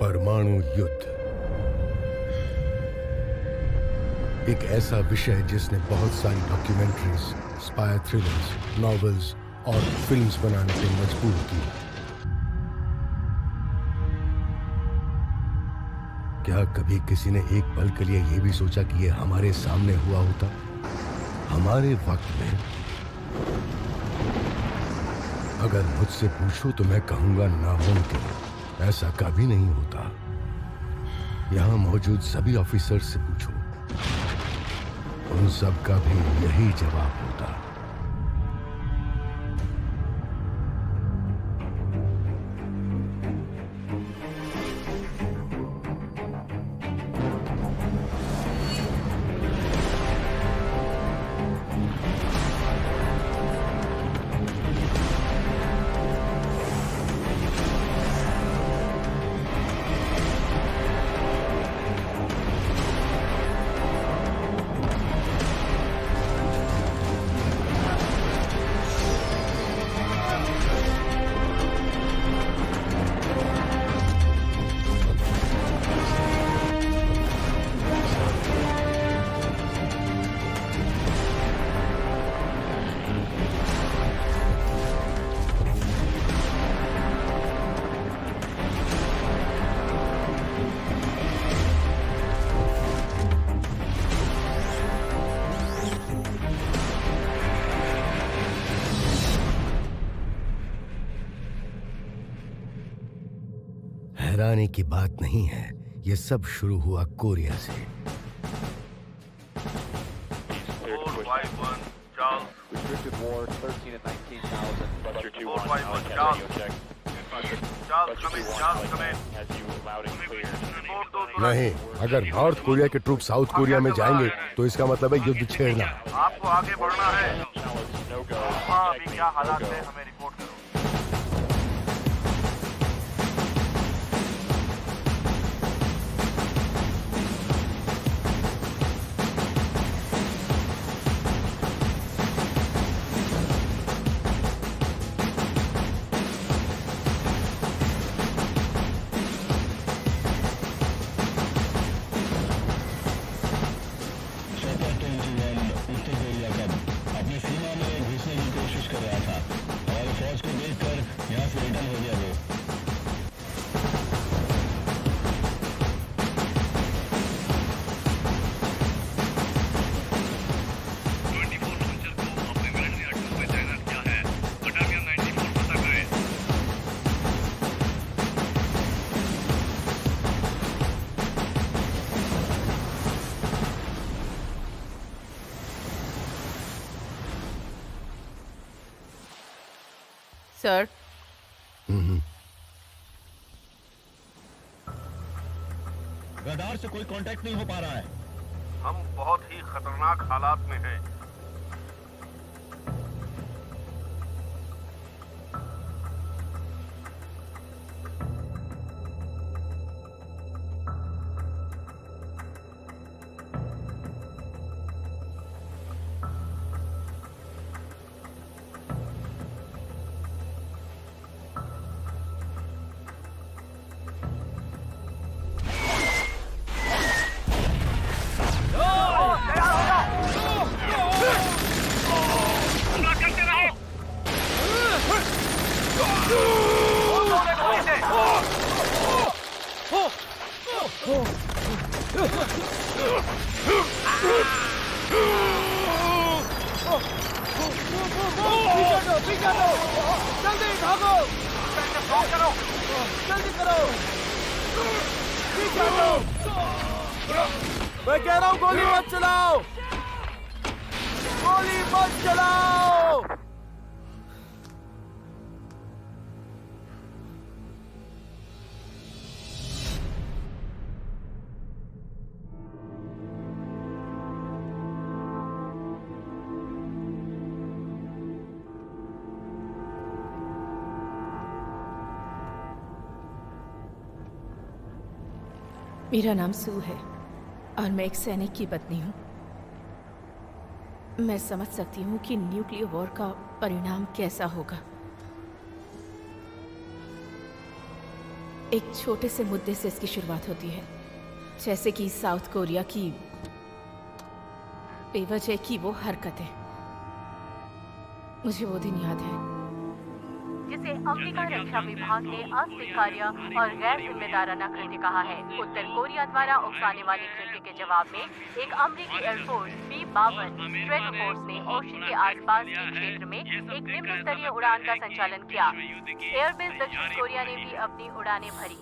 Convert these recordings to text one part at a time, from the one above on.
परमाणु युद्ध एक ऐसा विषय जिसने बहुत सारी डॉक्यूमेंट्रीज, स्पाई थ्रिलर्स, नॉवेल्स और फिल्म्स बनाने पे मजबूर किया। क्या कभी किसी ने एक पल के लिए यह भी सोचा कि यह हमारे सामने हुआ होता, हमारे वक्त में? अगर मुझसे पूछो तो मैं कहूंगा नामुमकिन, ऐसा कभी नहीं होता। यहां मौजूद सभी ऑफिसर से पूछो, उन सब का भी यही जवाब होता। हैरानी की बात नहीं है, ये सब शुरू हुआ कोरिया से। नहीं, अगर नॉर्थ कोरिया के ट्रूप साउथ कोरिया में जाएंगे तो इसका मतलब है युद्ध छेड़ना। आपको आगे बढ़ना है। हाँ, अभी क्या हालात है हमें रिपोर्ट करो। सर, रडार से कोई कांटेक्ट नहीं हो पा रहा है। हम बहुत ही खतरनाक हालात में हैं। जल्दी भागो, जल्दी करो, मैं कह रहा हूँ गोली मत चलाओ, गोली मत चलाओ। मेरा नाम सू है और मैं एक सैनिक की पत्नी हूँ। मैं समझ सकती हूँ कि न्यूक्लियर वॉर का परिणाम कैसा होगा। एक छोटे से मुद्दे से इसकी शुरुआत होती है, जैसे कि साउथ कोरिया की बेवजह की वो हरकतें। मुझे वो दिन याद है जिसे अमेरिका रक्षा विभाग ने अस्वीकार्य और गैर जिम्मेदाराना कृत्य कहा है। उत्तर कोरिया द्वारा उकसाने वाले कृत्य के जवाब में एक अमेरिकी एयरफोर्स B-52 स्ट्रेटोफोर्स ने ओशन के आसपास के क्षेत्र में एक निम्न स्तरीय उड़ान का संचालन किया। एयरबेस दक्षिण कोरिया ने भी अपनी उड़ानें भरी।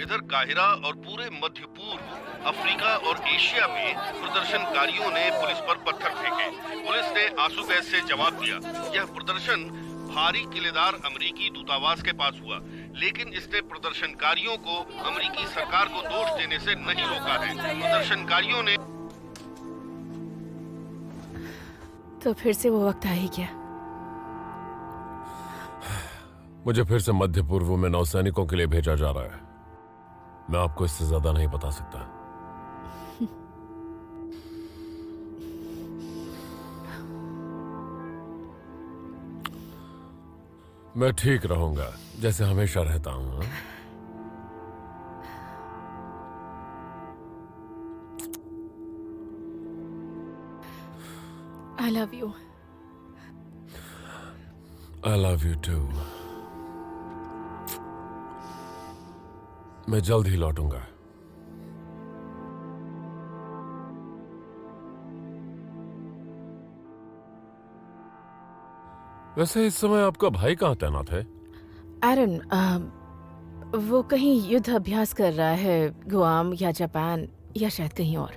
इधर काहिरा और पूरे मध्य पूर्व अफ्रीका और एशिया में प्रदर्शनकारियों ने पुलिस पर पत्थर फेंके। पुलिस ने आंसू गैस से जवाब दिया। यह प्रदर्शन भारी किलेदार अमेरिकी दूतावास के पास हुआ, लेकिन इसने प्रदर्शनकारियों को अमेरिकी सरकार को दोष देने से नहीं रोका है। प्रदर्शनकारियों ने तो फिर से वो वक्त आ ही गया। मुझे फिर से मध्य पूर्व में नौसैनिकों के लिए भेजा जा रहा है। मैं आपको इससे ज्यादा नहीं बता सकता। मैं ठीक रहूंगा जैसे हमेशा रहता हूं। I love you. I love you too. मैं जल्द ही लौटूंगा। वैसे इस समय आपका भाई कहाँ तैनात है? एरन, वो कहीं युद्ध अभ्यास कर रहा है, गुआम या जापान या शायद कहीं और।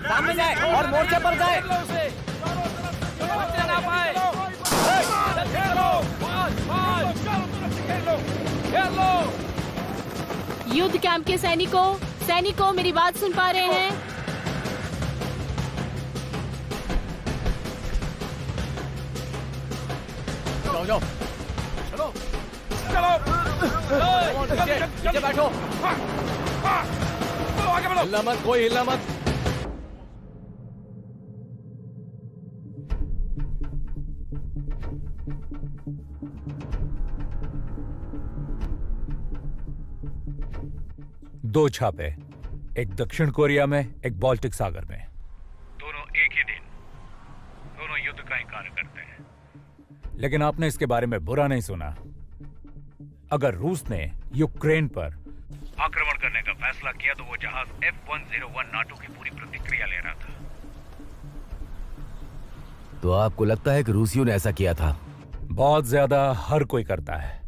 सामने जाए और मोर्चे पर जाए। बचने ना पाए। युद्ध कैंप के सैनिकों मेरी बात सुन पा रहे हैं? जाओ जाओ, चलो चलो, नीचे बैठो। हिलना मत, कोई हिलना मत। दो छापे, एक दक्षिण कोरिया में, एक बाल्टिक सागर में। दोनों एक ही दिन, दोनों युद्ध का इंकार करते हैं। लेकिन आपने इसके बारे में बुरा नहीं सुना। अगर रूस ने यूक्रेन पर आक्रमण करने का फैसला किया तो वो जहाज F-101 नाटो की पूरी प्रतिक्रिया ले रहा था। तो आपको लगता है कि रूसियों ने ऐसा किया था? बहुत ज्यादा हर कोई करता है,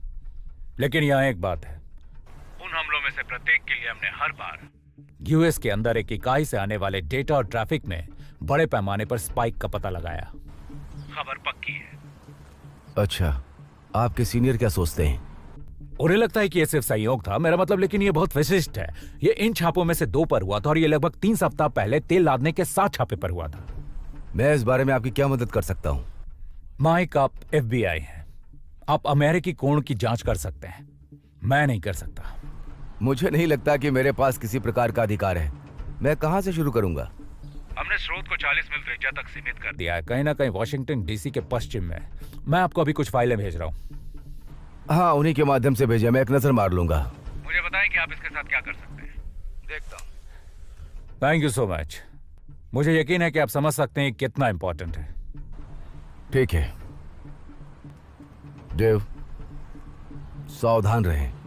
लेकिन यहां एक बात है। उन हमलों में से प्रत्येक के लिए हमने हर बार यूएस के अंदर एक इकाई से आने वाले डेटा और ट्रैफिक में बड़े पैमाने पर स्पाइक का पता लगाया। खबर पक्की है। अच्छा, आपके सीनियर क्या सोचते हैं? उन्हें लगता है कि यह सिर्फ संयोग था, मेरा मतलब, लेकिन यह बहुत विशिष्ट है। यह इन छापों में से 2 पर हुआ था और यह लगभग 3 सप्ताह पहले तेल लादने के 7 छापे पर हुआ था। मैं इस बारे में आपकी क्या मदद कर सकता हूं? माइक, आप FBI हैं। आप अमेरिकी कोण की जांच कर सकते हैं, मैं नहीं कर सकता। मुझे नहीं लगता कि मेरे पास किसी प्रकार का अधिकार है। मैं कहां से शुरू करूंगा? हमने स्रोत को 40 मील त्रिज्या तक सीमित कर दिया है, कहीं ना कहीं वॉशिंगटन DC के पश्चिम में। मैं आपको अभी कुछ फाइलें भेज रहा हूँ। हाँ, उन्हीं के माध्यम से भेजिए, मैं एक नजर मार लूंगा। मुझे बताएं कि आप इसके साथ क्या कर सकते हैं। देखता हूँ। Thank you so much. मुझे यकीन है कि आप समझ सकते हैं कितना इंपॉर्टेंट है। ठीक है देव, सावधान रहें।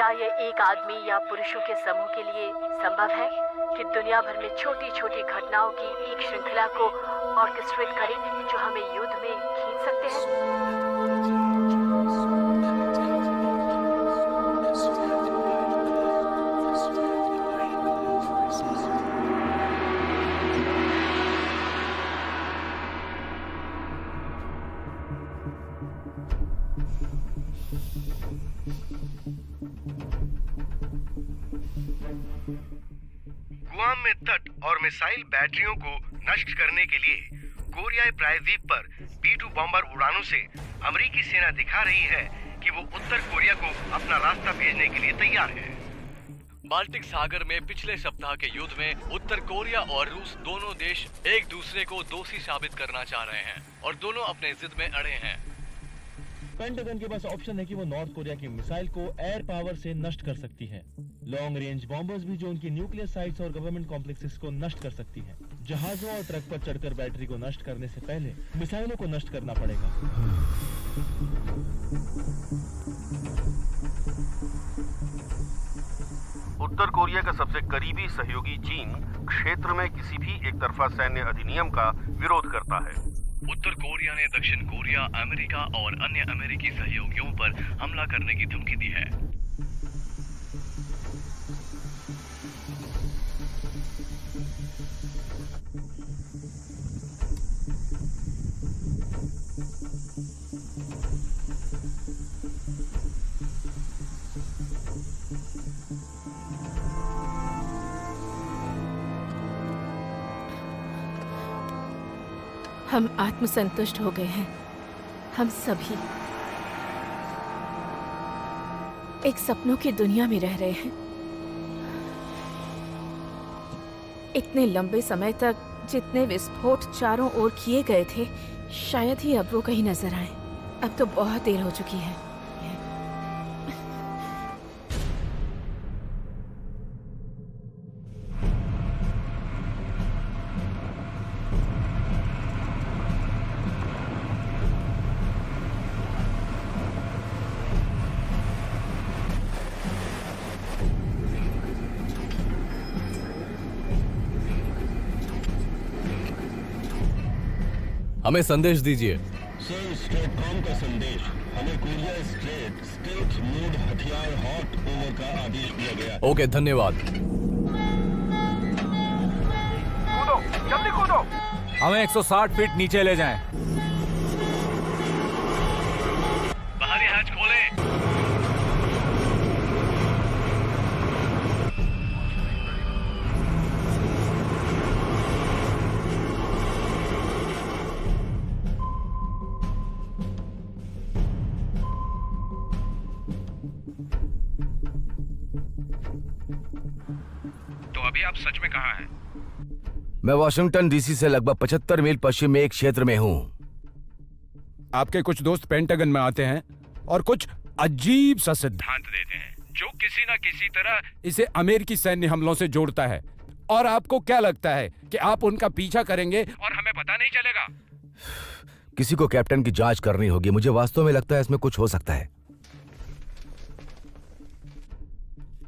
क्या ये एक आदमी या पुरुषों के समूह के लिए संभव है कि दुनिया भर में छोटी छोटी घटनाओं की एक श्रृंखला को ऑर्केस्ट्रेट करें जो हमें युद्ध में खींच सकते हैं? गुआम में तट और मिसाइल बैटरियों को नष्ट करने के लिए कोरियाई प्रायद्वीप पर B-2 बॉम्बर उड़ानों से अमेरिकी सेना दिखा रही है कि वो उत्तर कोरिया को अपना रास्ता भेजने के लिए तैयार है। बाल्टिक सागर में पिछले सप्ताह के युद्ध में उत्तर कोरिया और रूस दोनों देश एक दूसरे को दोषी साबित करना चाह रहे हैं और दोनों अपने जिद में अड़े हैं। पेंटागन के पास ऑप्शन है कि वो नॉर्थ कोरिया की मिसाइल को एयर पावर से नष्ट कर सकती है। लॉन्ग रेंज बॉम्बर्स भी जो उनकी न्यूक्लियर साइट्स और गवर्नमेंट कॉम्प्लेक्सेस को नष्ट कर सकती है। जहाजों और ट्रक पर चढ़कर बैटरी को नष्ट करने से पहले मिसाइलों को नष्ट करना पड़ेगा। उत्तर कोरिया का सबसे करीबी सहयोगी चीन क्षेत्र में किसी भी एक तरफा सैन्य अधिनियम का विरोध करता है। उत्तर कोरिया ने दक्षिण कोरिया, अमेरिका और अन्य अमेरिकी सहयोगियों पर हमला करने की धमकी दी है। हम आत्मसंतुष्ट हो गए हैं। हम सभी एक सपनों की दुनिया में रह रहे हैं। इतने लंबे समय तक जितने विस्फोट चारों ओर किए गए थे, शायद ही अब वो कहीं नजर आए। अब तो बहुत देर हो चुकी है। हमें संदेश दीजिए। सर, स्टेटकॉम का संदेश। हमें कोरिया स्टेट मोड हथियार हॉट ओवर का आदेश दिया गया। ओके, धन्यवाद। कूदो, जल्दी कूदो। हमें 160 फीट नीचे ले जाएं। बाहरी हैच खोलें। अभी आप सच में कहाँ हैं? मैं वाशिंगटन डीसी से लगभग 75 मील पश्चिम में एक क्षेत्र में हूँ। आपके कुछ दोस्त पेंटागन में आते हैं और कुछ अजीब सा सिद्धांत देते हैं जो किसी न किसी तरह इसे अमेरिकी सैन्य हमलों से जोड़ता है। और आपको क्या लगता है कि आप उनका पीछा करेंगे और हमें पता नहीं चलेगा? किसी को कैप्टन की जांच करनी होगी। मुझे वास्तव में लगता है इसमें कुछ हो सकता है।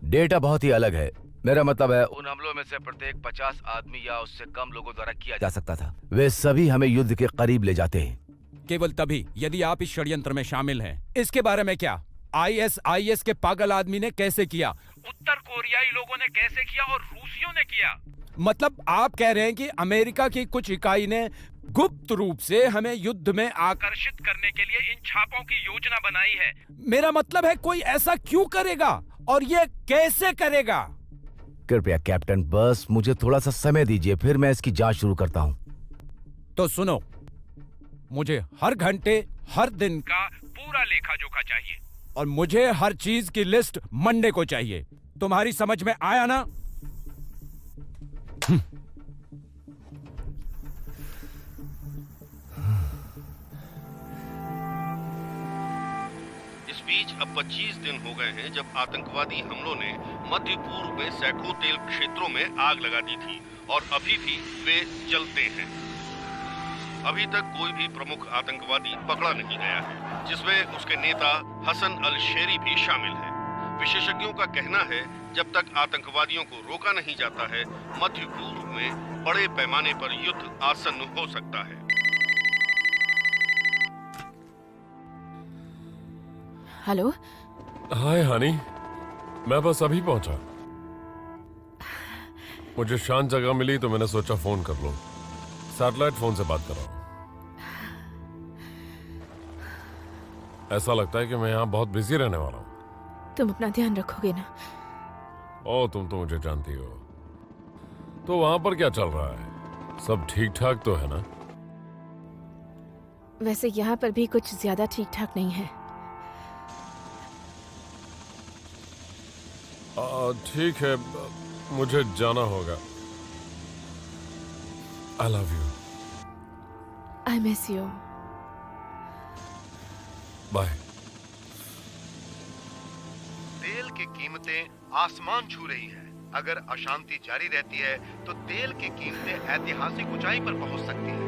डेटा बहुत ही अलग है। मेरा मतलब है उन हमलों में से प्रत्येक 50 आदमी या उससे कम लोगों द्वारा किया जा सकता था। वे सभी हमें युद्ध के करीब ले जाते हैं। केवल तभी यदि आप इस षड्यंत्र में शामिल हैं। इसके बारे में क्या? ISIS के पागल आदमी ने कैसे किया? उत्तर कोरियाई लोगों ने कैसे किया और रूसियों ने किया? मतलब आप कह रहे हैं कि अमेरिका की कुछ इकाई ने गुप्त रूप से हमें युद्ध में आकर्षित करने के लिए इन छापों की योजना बनाई है। मेरा मतलब है कोई ऐसा क्यों करेगा और ये कैसे करेगा? कृपया कैप्टन, बस मुझे थोड़ा सा समय दीजिए, फिर मैं इसकी जांच शुरू करता हूं। तो सुनो, मुझे हर घंटे हर दिन का पूरा लेखा जोखा चाहिए और मुझे हर चीज की लिस्ट मंडे को चाहिए। तुम्हारी समझ में आया ना? इस बीच अब 25 दिन हो गए हैं जब आतंकवादी हमलों ने मध्य पूर्व में सैकड़ों तेल क्षेत्रों में आग लगा दी थी और अभी भी वे जलते हैं। अभी तक कोई भी प्रमुख आतंकवादी पकड़ा नहीं गया है, जिसमें उसके नेता हसन अल शेरी भी शामिल है। विशेषज्ञों का कहना है जब तक आतंकवादियों को रोका नहीं जाता है, मध्य पूर्व में बड़े पैमाने पर युद्ध आसन्न हो सकता है। हेलो। हाय हनी, मैं बस अभी पहुंचा। मुझे शांत जगह मिली तो मैंने सोचा फोन कर लो। सैटेलाइट फोन से बात कर रहा हूं। ऐसा लगता है कि मैं यहाँ बहुत बिजी रहने वाला हूँ। तुम अपना ध्यान रखोगे ना? ओ, तुम तो मुझे जानती हो। तो वहां पर क्या चल रहा है? सब ठीक ठाक तो है ना? वैसे यहाँ पर भी कुछ ज्यादा ठीक ठाक नहीं है। ठीक है, मुझे जाना होगा। I love you. I miss you. Bye. तेल की कीमतें आसमान छू रही हैं। अगर अशांति जारी रहती है तो तेल की कीमतें ऐतिहासिक ऊंचाई पर पहुंच सकती हैं।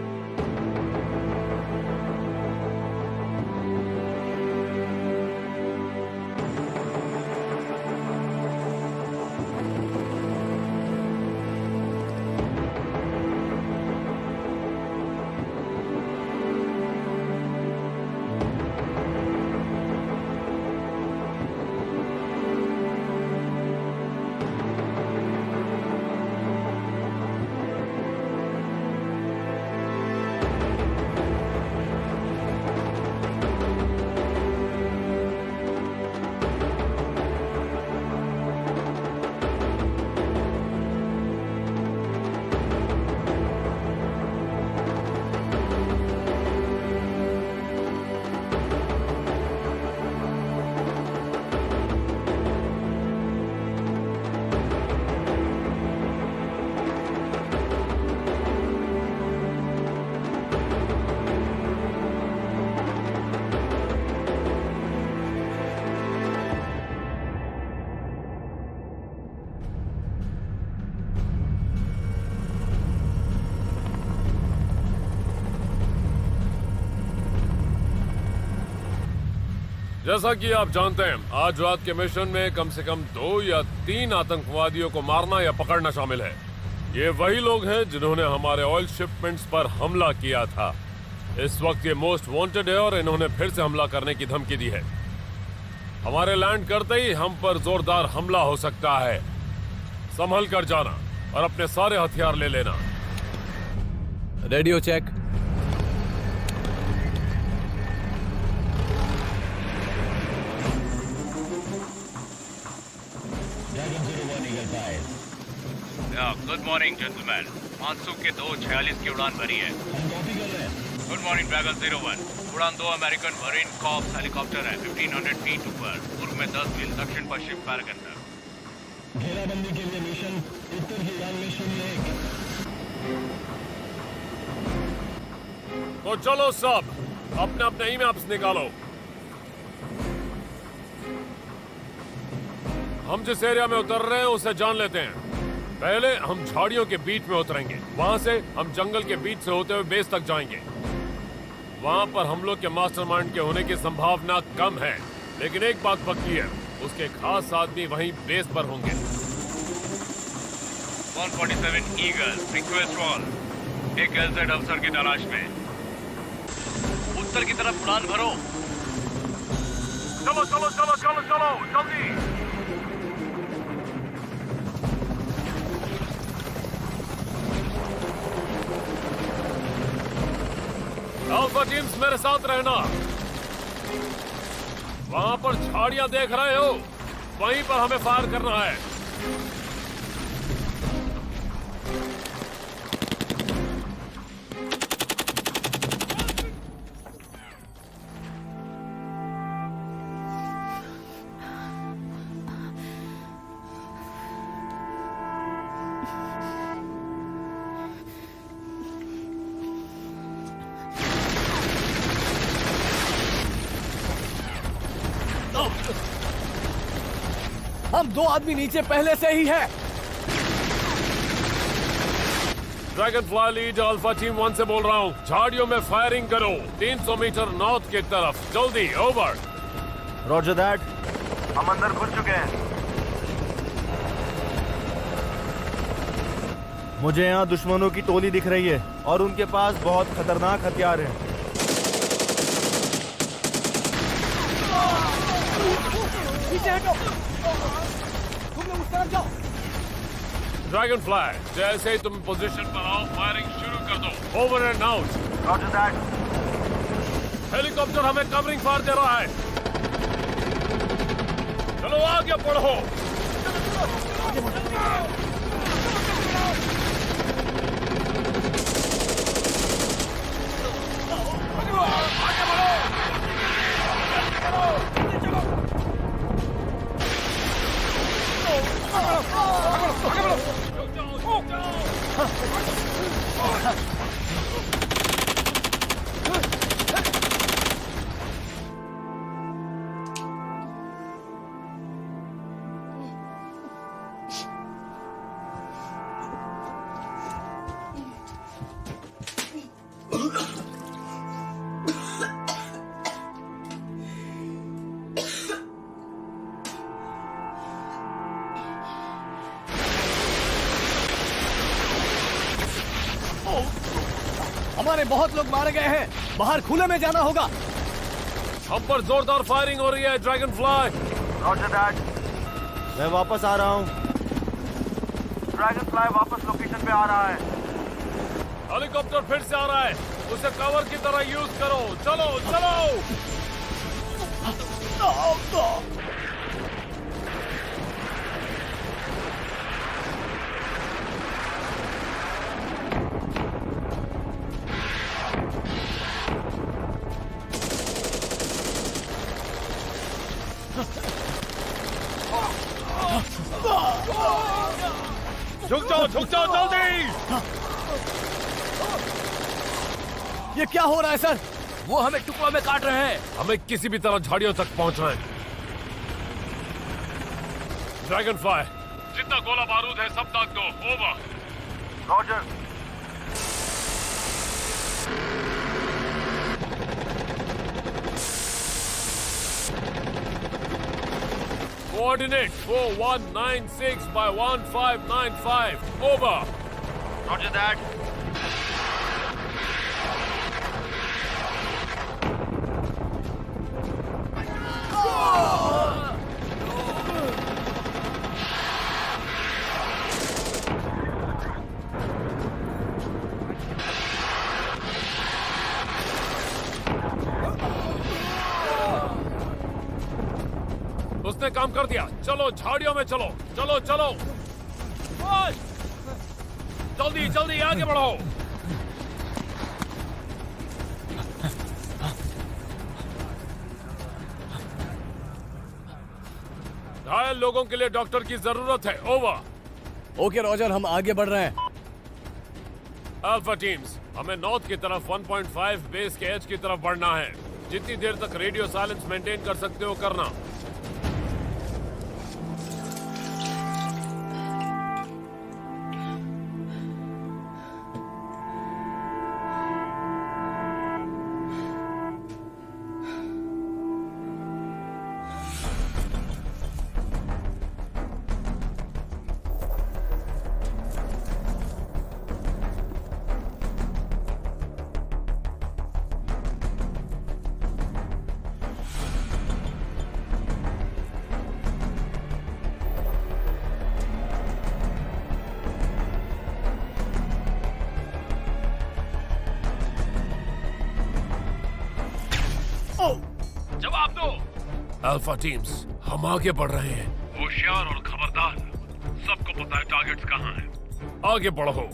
जैसा कि आप जानते हैं, आज रात के मिशन में कम से कम 2 या 3 आतंकवादियों को मारना या पकड़ना शामिल है। ये वही लोग हैं जिन्होंने हमारे ऑयल शिपमेंट्स पर हमला किया था। इस वक्त ये मोस्ट वांटेड है और इन्होंने फिर से हमला करने की धमकी दी है। हमारे लैंड करते ही हम पर जोरदार हमला हो सकता है। संभल कर जाना और अपने सारे हथियार ले लेना। Radio check. Good morning gentleman. Monsoon के 2:46 की उड़ान भरी है। Good morning Dragon 01। उड़ान 2 अमेरिकन मरीन कॉर्प्स हेलीकॉप्टर है 1500 फीट ऊपर, पूर्व में 10 मील, दक्षिण पश्चिम पैरागन तक। घेराबंदी के लिए मिशन उत्तर की उड़ान में 01। तो चलो सब अपने अपने ईमेल्स निकालो। हम जिस एरिया में उतर रहे हैं उसे जान लेते हैं। पहले हम झाड़ियों के बीच में उतरेंगे, वहां से हम जंगल के बीच से होते हुए बेस तक जाएंगे। वहां पर हम लोग के मास्टरमाइंड के होने की संभावना कम है, लेकिन एक बात पक्की है, उसके खास आदमी वहीं बेस पर होंगे। 147 ईगल रिक्वेस्ट कॉल। एक एलजेड अफसर की तलाश में। उत्तर की तरफ उड़ान भरो। चलो चलो चलो चलो चलो जल्दी। अल्फा टीम्स मेरे साथ रहना। वहां पर झाड़ियां देख रहे हो, वहीं पर हमें फायर करना है। हम 2 आदमी नीचे पहले से ही है। Dragon fly lead alpha team 1 से बोल रहा हूँ। झाड़ियों में फायरिंग करो 300 मीटर नॉर्थ की तरफ, जल्दी। ओवर। Roger that. हम अंदर घुस चुके हैं। मुझे यहाँ दुश्मनों की टोली दिख रही है और उनके पास बहुत खतरनाक हथियार हैं। पीछे हटो, तुम लोग उस तरफ जाओ। ड्रैगन फ्लाई, जैसे ही तुम पोजीशन पर आओ फायरिंग शुरू कर दो। Over and out. Roger that. Helicopter हमें कवरिंग फायर दे रहा है। चलो आगे बढ़ो। हमारे बहुत लोग मारे गए हैं, बाहर खुले में जाना होगा। हम पर जोरदार फायरिंग हो रही है ड्रैगन फ्लाई। Roger that. मैं वापस आ रहा हूँ। ड्रैगन फ्लाई वापस लोकेशन पे आ रहा है। हेलीकॉप्टर फिर से आ रहा है, उसे कवर की तरह यूज करो। चलो चलो। झुक जाओ जल्दी। ये क्या हो रहा है सर? वो हमें टुकड़ों में काट रहे हैं। हमें किसी भी तरह झाड़ियों तक पहुंचना है। ड्रैगन फ्लाई, जितना गोला बारूद है सब दाग दो। Over. Roger. Coordinate 4196 by 1595. Over. Roger that. उसने काम कर दिया। चलो झाड़ियों में चलो। चलो चलो जल्दी जल्दी आगे बढ़ो। घायल लोगों के लिए डॉक्टर की जरूरत है। ओवर। ओके रॉजर, हम आगे बढ़ रहे हैं। अल्फा टीम्स, हमें नॉर्थ की तरफ 1.5 बेस के एज की तरफ बढ़ना है। जितनी देर तक रेडियो साइलेंस मेंटेन कर सकते हो करना। जवाब दो। अल्फा टीम्स, हम आगे बढ़ रहे हैं। होशियार और खबरदार, सबको पता है टारगेट्स कहाँ हैं। आगे बढ़ो।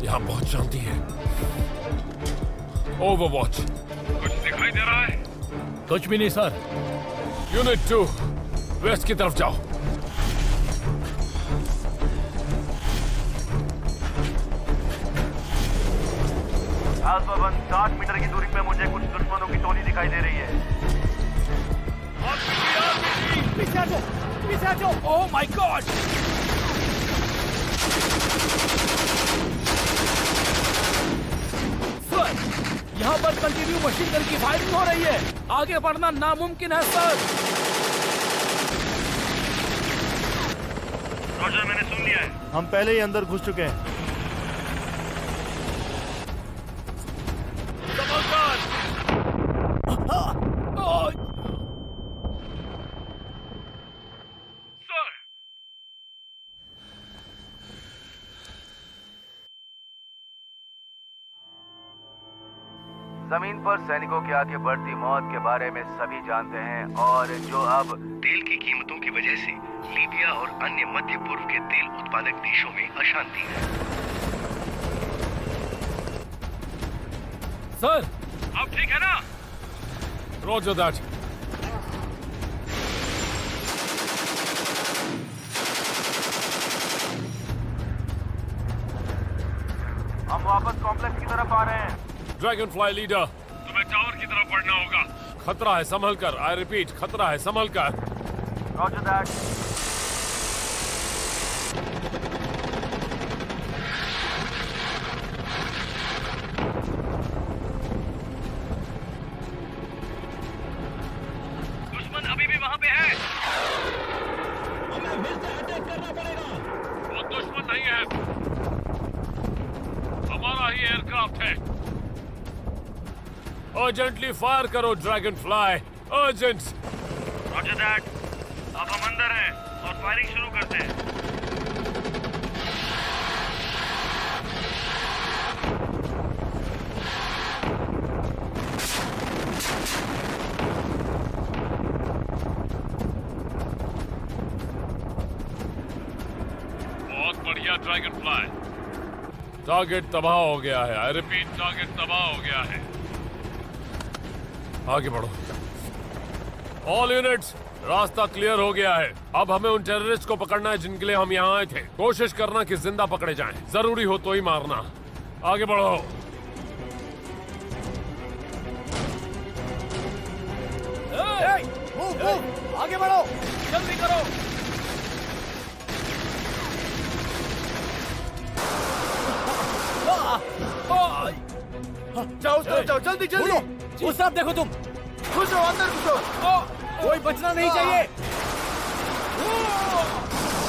यहाँ बहुत शांति है। ओवरवॉच, कुछ दिखाई दे रहा है? कुछ भी नहीं सर। यूनिट 2, वेस्ट की तरफ जाओ। अल्फा 1 60 मीटर की दूरी पे मुझे कुछ दुश्मनों की टोली दिखाई दे रही है। पीछे हटो, पीछे हटो। Oh my God. सर, यहाँ पर कंटिन्यू मशीन गन की फायरिंग हो रही है। आगे बढ़ना नामुमकिन है सर। रोजर, मैंने सुन लिया है। हम पहले ही अंदर घुस चुके हैं। जमीन पर सैनिकों के आगे बढ़ती मौत के बारे में सभी जानते हैं और जो अब तेल की कीमतों की वजह से लीबिया और अन्य मध्य पूर्व के तेल उत्पादक देशों में अशांति है। सर, अब ठीक है ना? Roger that. हम वापस कॉम्प्लेक्स की तरफ आ रहे हैं। ड्रैगन फ्लाई लीडर, तुम्हें टावर की तरफ बढ़ना होगा। खतरा है, संभल कर। आई रिपीट, खतरा है, संभल कर। Roger that. दुश्मन अभी भी वहां पे है। हमें फिर से अटैक करना पड़ेगा। वो दुश्मन नहीं है, हमारा ही एयरक्राफ्ट है। अर्जेंटली फायर करो dragon fly, urgent. Roger that. अब हम अंदर हैं और फायरिंग शुरू करते हैं। बहुत बढ़िया ड्रैगन फ्लाई। टारगेट तबाह हो गया है। आई रिपीट, टारगेट तबाह हो गया है। आगे बढ़ो। ऑल यूनिट्स, रास्ता क्लियर हो गया है। अब हमें उन टेररिस्ट को पकड़ना है जिनके लिए हम यहाँ आए थे। कोशिश करना कि जिंदा पकड़े जाएं। जरूरी हो तो ही मारना। आगे बढ़ो। आगे बढ़ो, जल्दी करो। जाओ उस तरफ जाओ, जल्दी जल्दी। उस तरफ देखो तुम। घुसो, अंदर घुसो। कोई बचना नहीं चाहिए।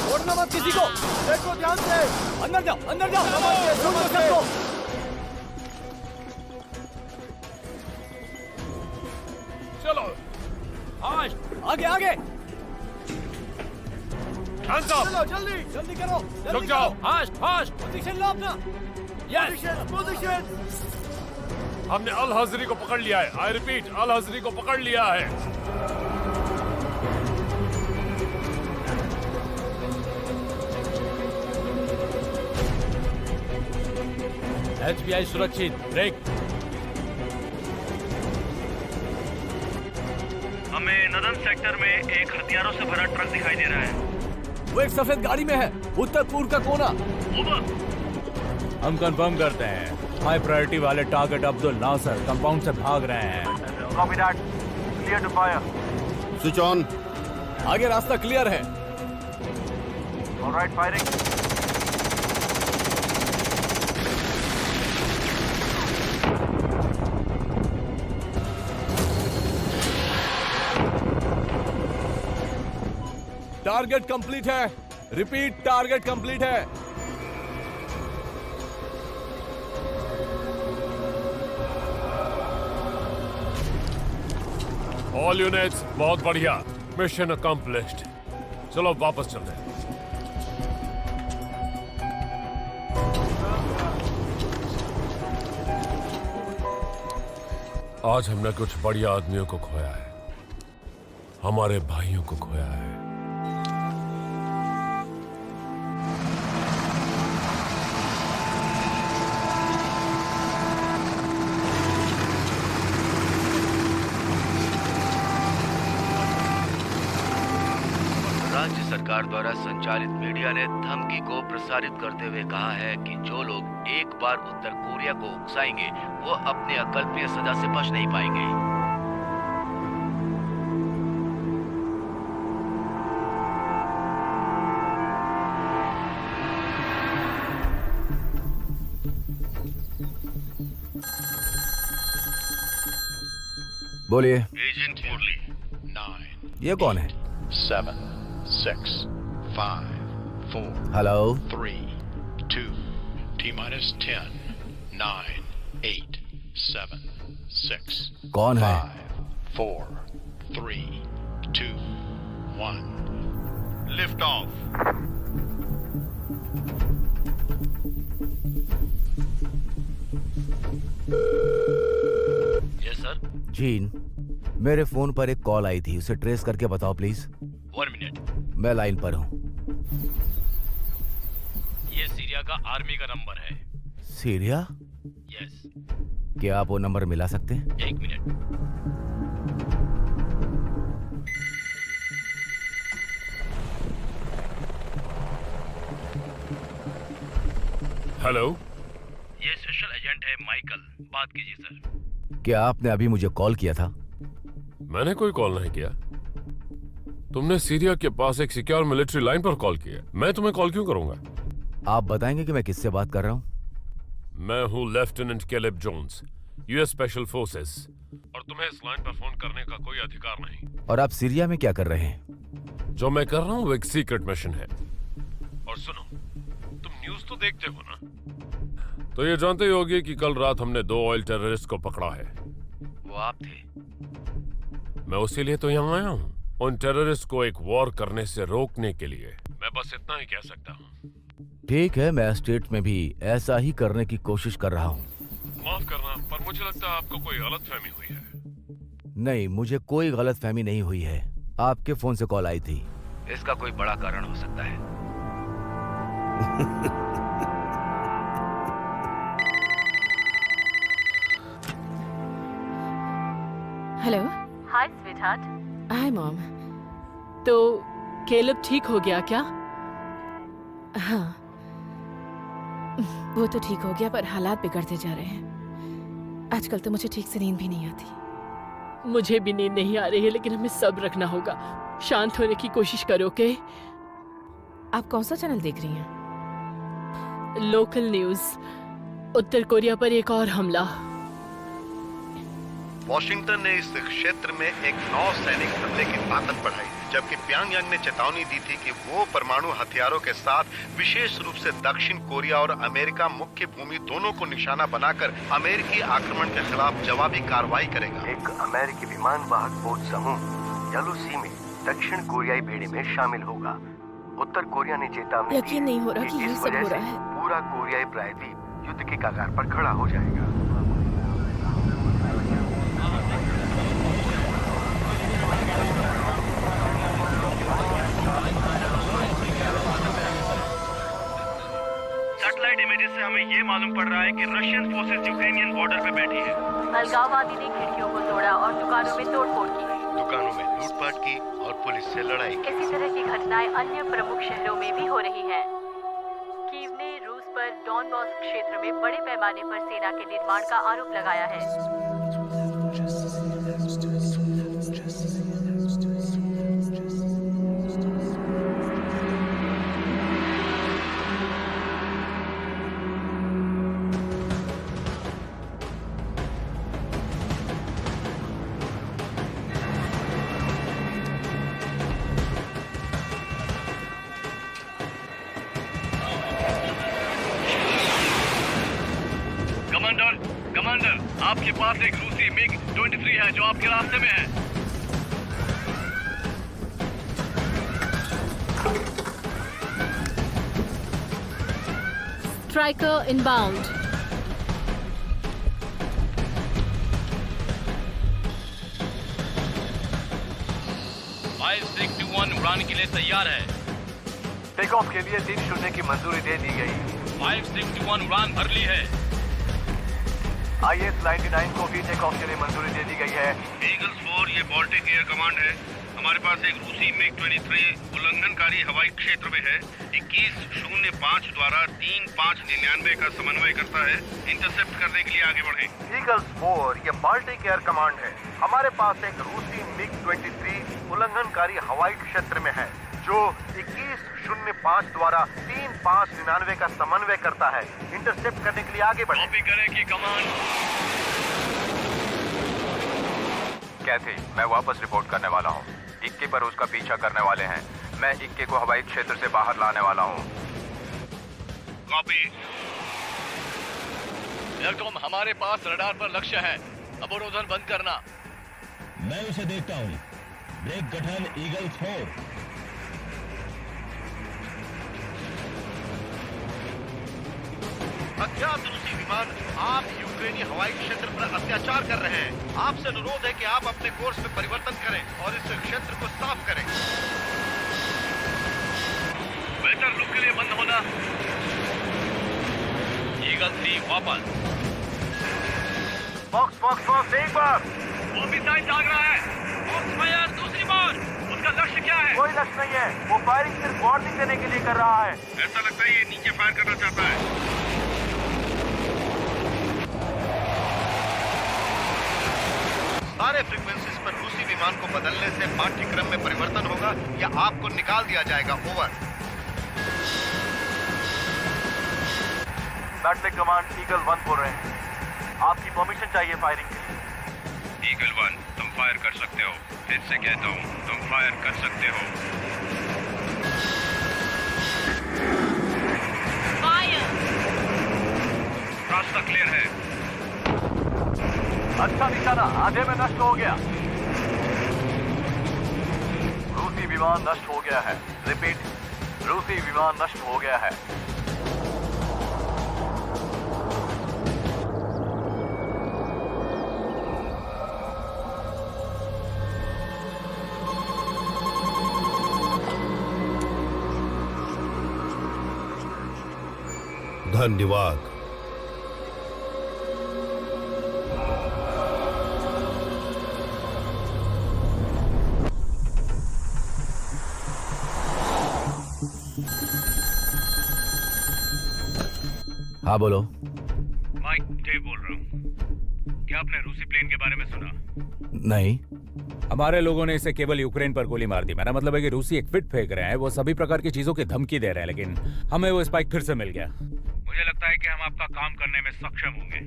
छोड़ना मत किसी को। देखो ध्यान से। अंदर जाओ, अंदर जाओ। सुन लो सबको। चलो आगे आगे। Hands up! चलो जल्दी जल्दी करो, रुक जाओ। Fast fast. पोजीशन लो अपना। Position position. हमने अल हजरी को पकड़ लिया है। आई रिपीट, अल हजरी को पकड़ लिया है। एचबीआई सुरक्षित। ब्रेक। हमें नदन सेक्टर में एक हथियारों से भरा ट्रक दिखाई दे रहा है। वो एक सफेद गाड़ी में है, उत्तर पूर्व का कोना। ओवर। हम कंफर्म करते हैं, हाई प्रायोरिटी वाले टारगेट अब्दुल नासर कंपाउंड से भाग रहे हैं। Copy that. Clear to fire. Switch on. आगे रास्ता क्लियर है। Alright, firing. टारगेट कंप्लीट है। रिपीट, टारगेट कंप्लीट है। ऑल यूनिट्स, बहुत बढ़िया। Mission accomplished. चलो वापस चलते हैं। आज हमने कुछ बढ़िया आदमियों को खोया है। हमारे भाइयों को खोया है। सरकार द्वारा संचालित मीडिया ने धमकी को प्रसारित करते हुए कहा है कि जो लोग एक बार उत्तर कोरिया को उकसाएंगे वो अपनी अकल्पनीय सजा से बच नहीं पाएंगे। बोलिए। एजेंट मुरली। 9 ये कौन है? 7 6 5 4 हेलो 3 2 T-10 9 8 7 6 कौन है? 4 3 2 1 lift off. Yes sir. Gene, मेरे फोन पर एक कॉल आई थी, उसे ट्रेस करके बताओ प्लीज। 1 मिनट। मैं लाइन पर हूँ। ये सीरिया का आर्मी का नंबर है। सीरिया? यस। क्या आप वो नंबर मिला सकते हैं? 1 मिनट। हेलो, ये स्पेशल एजेंट है माइकल, बात कीजिए सर। क्या आपने अभी मुझे कॉल किया था? मैंने कोई कॉल नहीं किया। तुमने सीरिया के पास एक सिक्योर मिलिट्री लाइन पर कॉल किया। मैं तुम्हें कॉल क्यों करूंगा? आप बताएंगे कि मैं किससे बात कर रहा हूँ? मैं हूँ lieutenant Caleb Jones, US special forces, और तुम्हें इस लाइन पर फोन करने का कोई अधिकार नहीं। और आप सीरिया में क्या कर रहे हैं? जो मैं कर रहा हूँ वो एक सीक्रेट मिशन है। और सुनो, तुम न्यूज तो देखते हो ना, तो ये जानते ही होगे कि कल रात हमने 2 ऑयल टेररिस्ट को पकड़ा है। वो आप थे? मैं उसी लिए तो यहाँ आया हूँ, उन टेररिस्ट को एक वॉर करने से रोकने के लिए। मैं बस इतना ही कह सकता हूँ। ठीक है, मैं स्टेट में भी ऐसा ही करने की कोशिश कर रहा हूँ। माफ करना, पर मुझे लगता है आपको कोई गलतफहमी हुई है। नहीं, मुझे कोई गलतफहमी नहीं हुई है। आपके फोन से कॉल आई थी। इसका कोई बड़ा कारण हो सकता है। हेलो। हाय स्वीटहार्ट। Hi mom. तो केलब ठीक हो गया क्या? हाँ, वो तो ठीक हो गया, पर हालात बिगड़ते जा रहे हैं। आजकल तो मुझे ठीक से नींद भी नहीं आती। मुझे भी नींद नहीं आ रही है, लेकिन हमें सब्र रखना होगा। शांत होने की कोशिश करो, ओके? आप कौन सा चैनल देख रही हैं? Local news. उत्तर कोरिया पर एक और हमला। वॉशिंगटन ने इस क्षेत्र में एक नौसैनिक हमले की ताकत बढ़ाई, जबकि प्यांगयांग ने चेतावनी दी थी कि वो परमाणु हथियारों के साथ विशेष रूप से दक्षिण कोरिया और अमेरिका मुख्य भूमि दोनों को निशाना बनाकर अमेरिकी आक्रमण के खिलाफ जवाबी कार्रवाई करेगा। एक अमेरिकी विमान वाहक पोत समूह येलो सी में दक्षिण कोरियाई बेड़े में शामिल होगा। उत्तर कोरिया ने चेतावनी दी यकीन नहीं हो रहा कि ये सब हो रहा है। पूरा कोरियाई प्रायद्वीप युद्ध के कगार पर खड़ा हो जाएगा। सैटेलाइट इमेजेस से हमें ये मालूम पड़ रहा है कि रशियन फोर्सेस यूक्रेनियन बॉर्डर पे बैठी है। अलगाववादी ने खिड़कियों को तोड़ा और दुकानों में तोड़फोड़ की। दुकानों में लूटपाट की और पुलिस से लड़ाई की। इसी तरह की घटनाएं अन्य प्रमुख शहरों में भी हो रही हैं। कीव ने रूस पर डॉनबॉस क्षेत्र में बड़े पैमाने पर सेना के निर्माण का आरोप लगाया है। कमांडर, आपके पास एक रूसी MiG-23 है जो आपके रास्ते में है। Striker inbound. F-16-1 उड़ान के लिए तैयार है। टेक ऑफ के लिए 3-0 की मंजूरी दे दी गई। F-16-1 उड़ान भर ली है। IS-99 को भी टेक ऑफ के लिए मंजूरी दे दी गई है। ईगल्स 4 4 ये बाल्टिक एयर कमांड है। हमारे पास एक रूसी MiG-23 उल्लंघनकारी हवाई क्षेत्र में है। 2105 द्वारा 3599 का समन्वय करता है। इंटरसेप्ट करने के लिए आगे बढ़ें। ईगल्स 4 ये बाल्टिक एयर कमांड है। हमारे पास एक रूसी MiG-23 उल्लंघनकारी हवाई क्षेत्र में है जो 2105 द्वारा 3599 का समन्वय करता है। इंटरसेप्ट करने के लिए आगे बढ़ें। कॉपी करें कि कमांड। कैथी, मैं वापस रिपोर्ट करने वाला हूँ। इक्की पर उसका पीछा करने वाले हैं। मैं इक्की को हवाई क्षेत्र से बाहर लाने वाला हूँ। कॉपी। एयरकॉम, हमारे पास रडार पर लक्ष्य है। अवरोधन बंद करना। मैं उसे देखता हूँ। ब्रेक गठन ईगल 4। अज्ञात रूसी विमान आप यूक्रेनी हवाई क्षेत्र पर अत्याचार कर रहे हैं। आपसे अनुरोध है कि आप अपने कोर्स में परिवर्तन करें और इस क्षेत्र को साफ करें। वेल्टर लूप के लिए बंद होना। ईगल 3 वापस। फॉक्स एक बार। वो मिसाइल दाग रहा है। फॉक्स फायर दूसरी बार। उसका लक्ष्य क्या है? कोई लक्ष्य नहीं है। वो फायरिंग सिर्फ वार्निंग देने के लिए कर रहा है। ऐसा लगता है ये नीचे फायर करना चाहता है। सारे फ्रीक्वेंसीज पर रूसी विमान को बदलने से पाठ्यक्रम में परिवर्तन होगा या आपको निकाल दिया जाएगा। ओवर। बैटलिक कमांड ईगल 1 बोल रहे हैं। आपकी परमिशन चाहिए फायरिंग के लिए। ईगल 1, तुम फायर कर सकते हो। फिर से कहता हूँ, तुम फायर कर सकते हो। रास्ता क्लियर है। अच्छा निशाना आधे में नष्ट हो गया। रूसी विमान नष्ट हो गया है। रिपीट, रूसी विमान नष्ट हो गया है। धन्यवाद। हाँ बोलो। माइक डेव बोल रहा हूँ। क्या आपने रूसी प्लेन के बारे में सुना? नहीं। हमारे लोगों ने इसे केवल यूक्रेन पर गोली मार दी। मेरा मतलब है कि रूसी एक फिट फेंक रहे हैं। वो सभी प्रकार की चीजों की धमकी दे रहे हैं, लेकिन हमें वो स्पाइक फिर से मिल गया। मुझे लगता है कि हम आपका काम करने में सक्षम होंगे।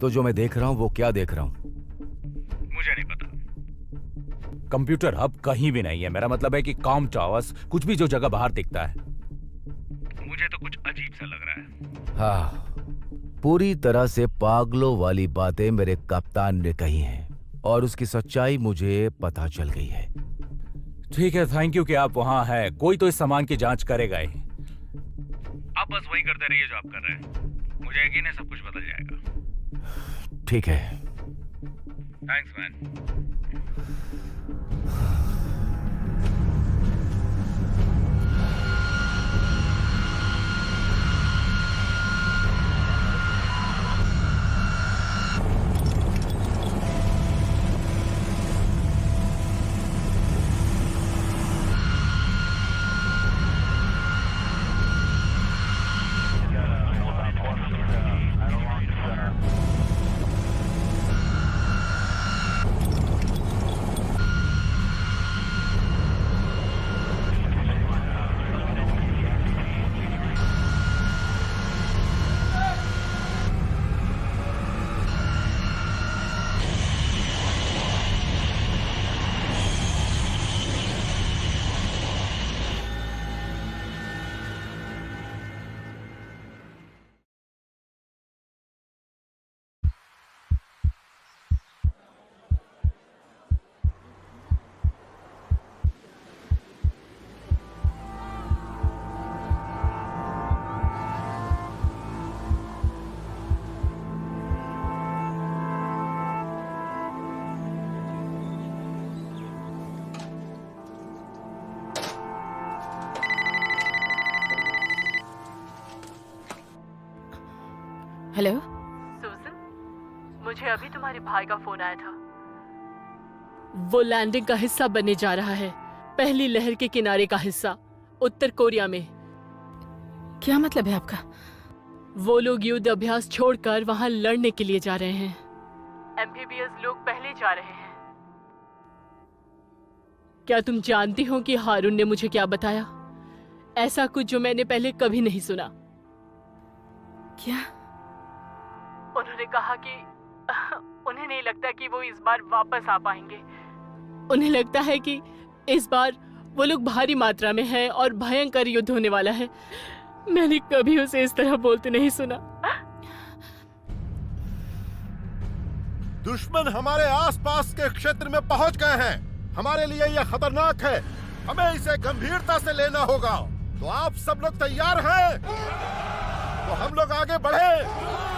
तो जो मैं देख रहा हूँ वो क्या देख रहा हूँ? मुझे नहीं पता। कंप्यूटर हब कहीं भी नहीं है। मेरा मतलब है कि कॉम टावर्स, कुछ भी जो जगह बाहर दिखता है। मुझे तो कुछ अजीब सा लग रहा है। हाँ, पूरी तरह से पागलों वाली बातें मेरे कप्तान ने कही हैं और उसकी सच्चाई मुझे पता चल गई है। ठीक है, थैंक यू कि आप वहां हैं। कोई तो इस सामान की जांच करेगा ही। आप बस वही करते रहिए जो आप कर रहे हैं। मुझे यकीन है सब कुछ बदल जाएगा। ठीक है। Thanks man. हेलो सुजन, मुझे अभी तुम्हारे भाई का फोन आया था। वो लैंडिंग का हिस्सा बनने जा रहा है, पहली लहर के किनारे का हिस्सा, उत्तर कोरिया में। क्या मतलब है आपका? वो लोग युद्ध अभ्यास छोड़कर वहां लड़ने के लिए जा रहे हैं। एम्फीबियस लोग पहले जा रहे हैं। क्या तुम जानती हो कि हारून ने मुझे क्या बताया? ऐसा कुछ जो मैंने पहले कभी नहीं सुना। क्या? उन्होंने कहा कि उन्हें नहीं लगता कि वो इस बार वापस आ पाएंगे। उन्हें लगता है कि इस बार वो लोग भारी मात्रा में हैं और भयंकर युद्ध होने वाला है। मैंने कभी उसे इस तरह बोलते नहीं सुना। दुश्मन हमारे आसपास के क्षेत्र में पहुंच गए हैं। हमारे लिए यह खतरनाक है, हमें इसे गंभीरता से लेना होगा। तो आप सब लोग तैयार हैं? तो हम लोग आगे बढ़े।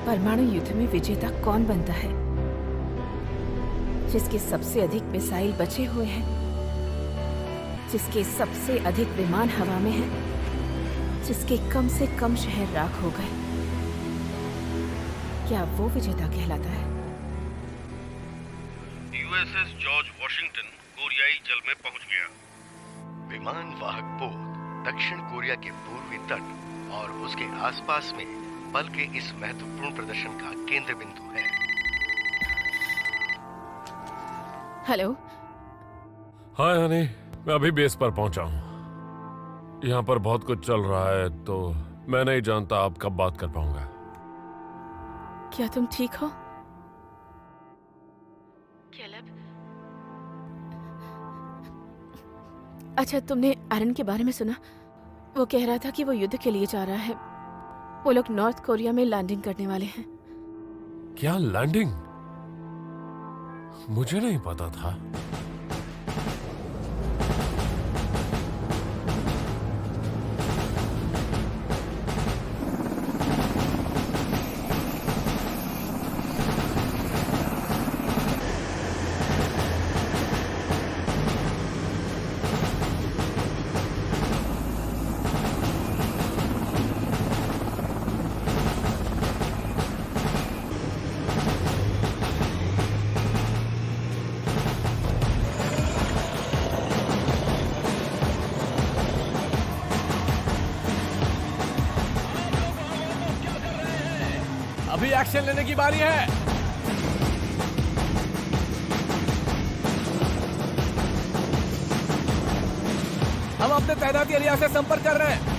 परमाणु युद्ध में विजेता कौन बनता है? जिसके सबसे अधिक मिसाइल बचे हुए हैं, जिसके सबसे अधिक विमान हवा में हैं, जिसके कम से कम शहर राख हो गए। क्या वो विजेता कहलाता है? यूएसएस जॉर्ज वॉशिंगटन कोरियाई जल में पहुंच गया। विमान वाहक पोत दक्षिण कोरिया के पूर्वी तट और उसके आसपास में बल के इस महत्वपूर्ण प्रदर्शन का केंद्र बिंदु है। हेलो। हाय हनी, मैं अभी बेस पर पहुंचा हूं। यहाँ पर बहुत कुछ चल रहा है, तो मैं नहीं जानता आप कब बात कर पाऊंगा। क्या तुम ठीक हो? अच्छा, तुमने आयरन के बारे में सुना? वो कह रहा था कि वो युद्ध के लिए जा रहा है। वो लोग नॉर्थ कोरिया में लैंडिंग करने वाले हैं। क्या लैंडिंग? मुझे नहीं पता था। अभी एक्शन लेने की बारी है। हम अपने तैनाती एरिया से संपर्क कर रहे हैं।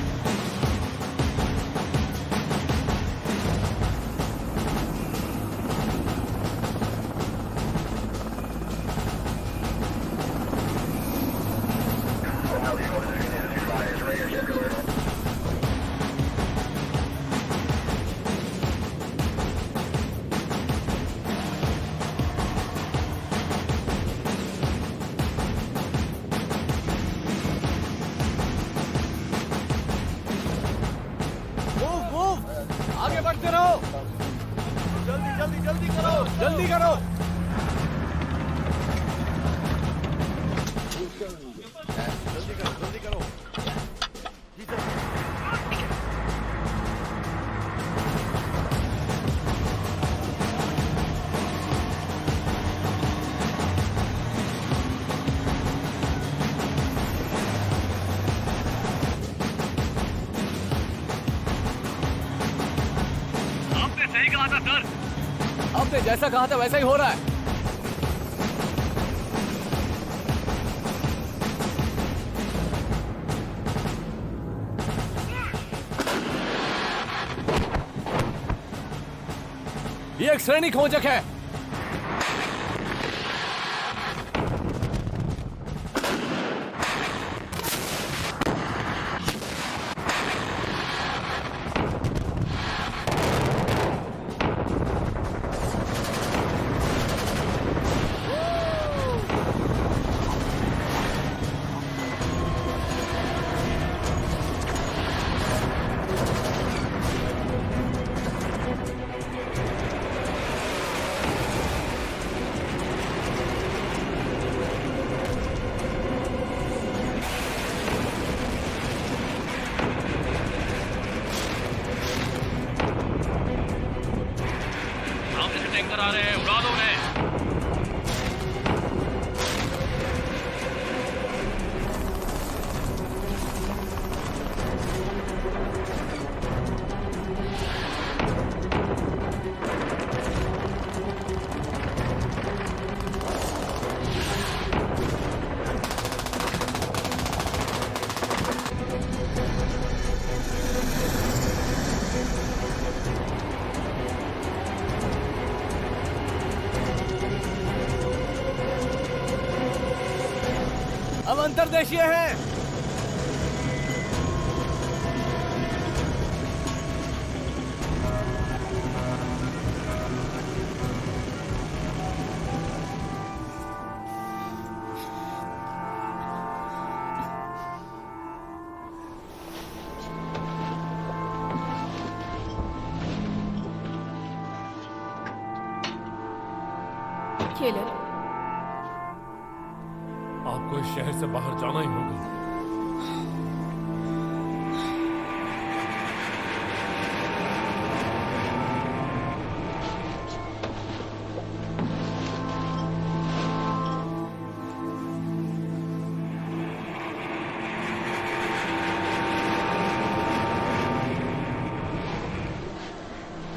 आगे बढ़ते रहो। जल्दी जल्दी जल्दी करो, जल्दी करो। जल्दी करो। आपने सही कहा था सर। आपने जैसा कहा था वैसा ही हो रहा है। ये एक श्रेणी खोजक है। सामने से टैंकर आ रहे हैं, उड़ा दो उन्हें। हम अंतर्देशीय हैं। केलर, आपको इस शहर से बाहर जाना ही होगा।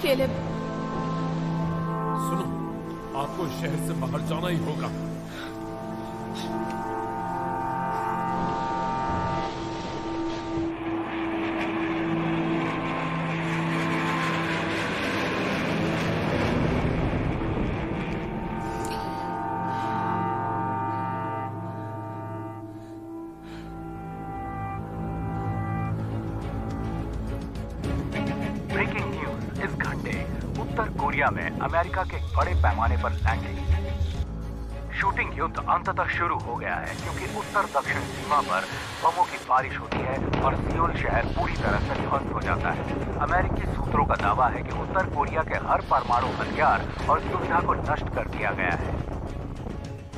केलर, सुनो, आपको इस शहर से बाहर जाना ही होगा। ब्रेकिंग न्यूज इस घंटे उत्तर कोरिया में अमेरिका के बड़े पैमाने पर लैंडिंग। शूटिंग युद्ध अंततः शुरू हो गया है क्योंकि उत्तर दक्षिण सीमा पर बमों की बारिश होती है और सियोल शहर पूरी तरह से ध्वस्त हो जाता है। अमेरिकी सूत्रों का दावा है कि उत्तर कोरिया के हर परमाणु हथियार और सुविधा को नष्ट कर दिया गया है,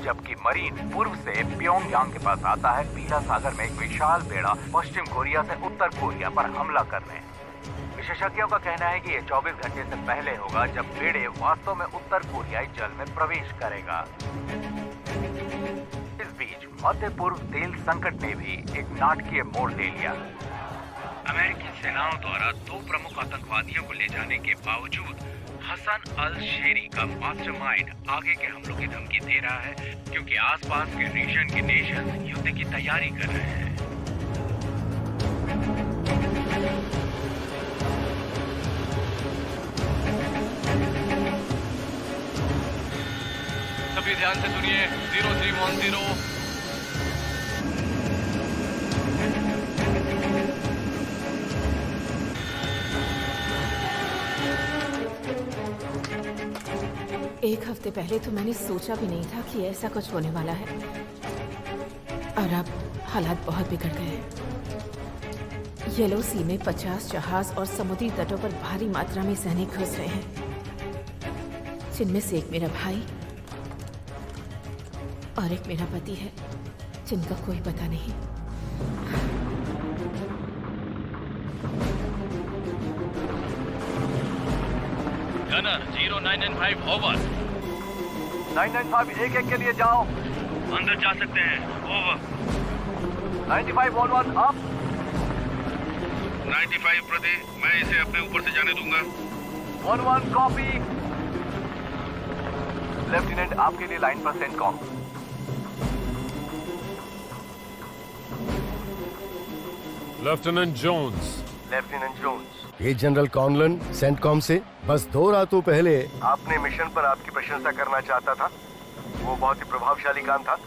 जबकि मरीन पूर्व से प्योंगयांग के पास आता है पीला सागर में एक विशाल बेड़ा पश्चिम कोरिया से उत्तर कोरिया पर हमला करने। विशेषज्ञों का कहना है कि यह 24 घंटे से पहले होगा जब बेड़े वास्तव में उत्तर कोरियाई जल में प्रवेश करेगा। इस बीच मध्य पूर्व तेल संकट ने भी एक नाटकीय मोड़ ले लिया। अमेरिकी सेनाओं द्वारा 2 प्रमुख आतंकवादियों को ले जाने के बावजूद हसन अल शेरी का मास्टरमाइंड आगे के हमलों की धमकी दे रहा है क्योंकि आसपास के रीजन के नेशन युद्ध की तैयारी कर रहे हैं। सभी ध्यान से सुनिए। 0310 एक हफ्ते पहले तो मैंने सोचा भी नहीं था कि ऐसा कुछ होने वाला है, और अब हालात बहुत बिगड़ गए हैं। येलो सी में 50 जहाज और समुद्री तटों पर भारी मात्रा में सैनिक घुस रहे हैं, जिनमें से एक मेरा भाई और एक मेरा पति है, जिनका कोई पता नहीं। Gunner 0995 over. 995 एक के लिए जाओ। अंदर जा सकते हैं, ओवर। 95 11 अप। 95 प्रति, मैं इसे अपने ऊपर से जाने दूंगा। 11 कॉपी। लेफ्टिनेंट आपके लिए लाइन पर CENTCOM. Lieutenant Jones. Lieutenant Jones, ये जनरल कॉनलन सेंटकॉम से बस 2 रातों पहले आपने मिशन पर आपकी प्रशंसा करना चाहता था। वो बहुत ही प्रभावशाली काम था।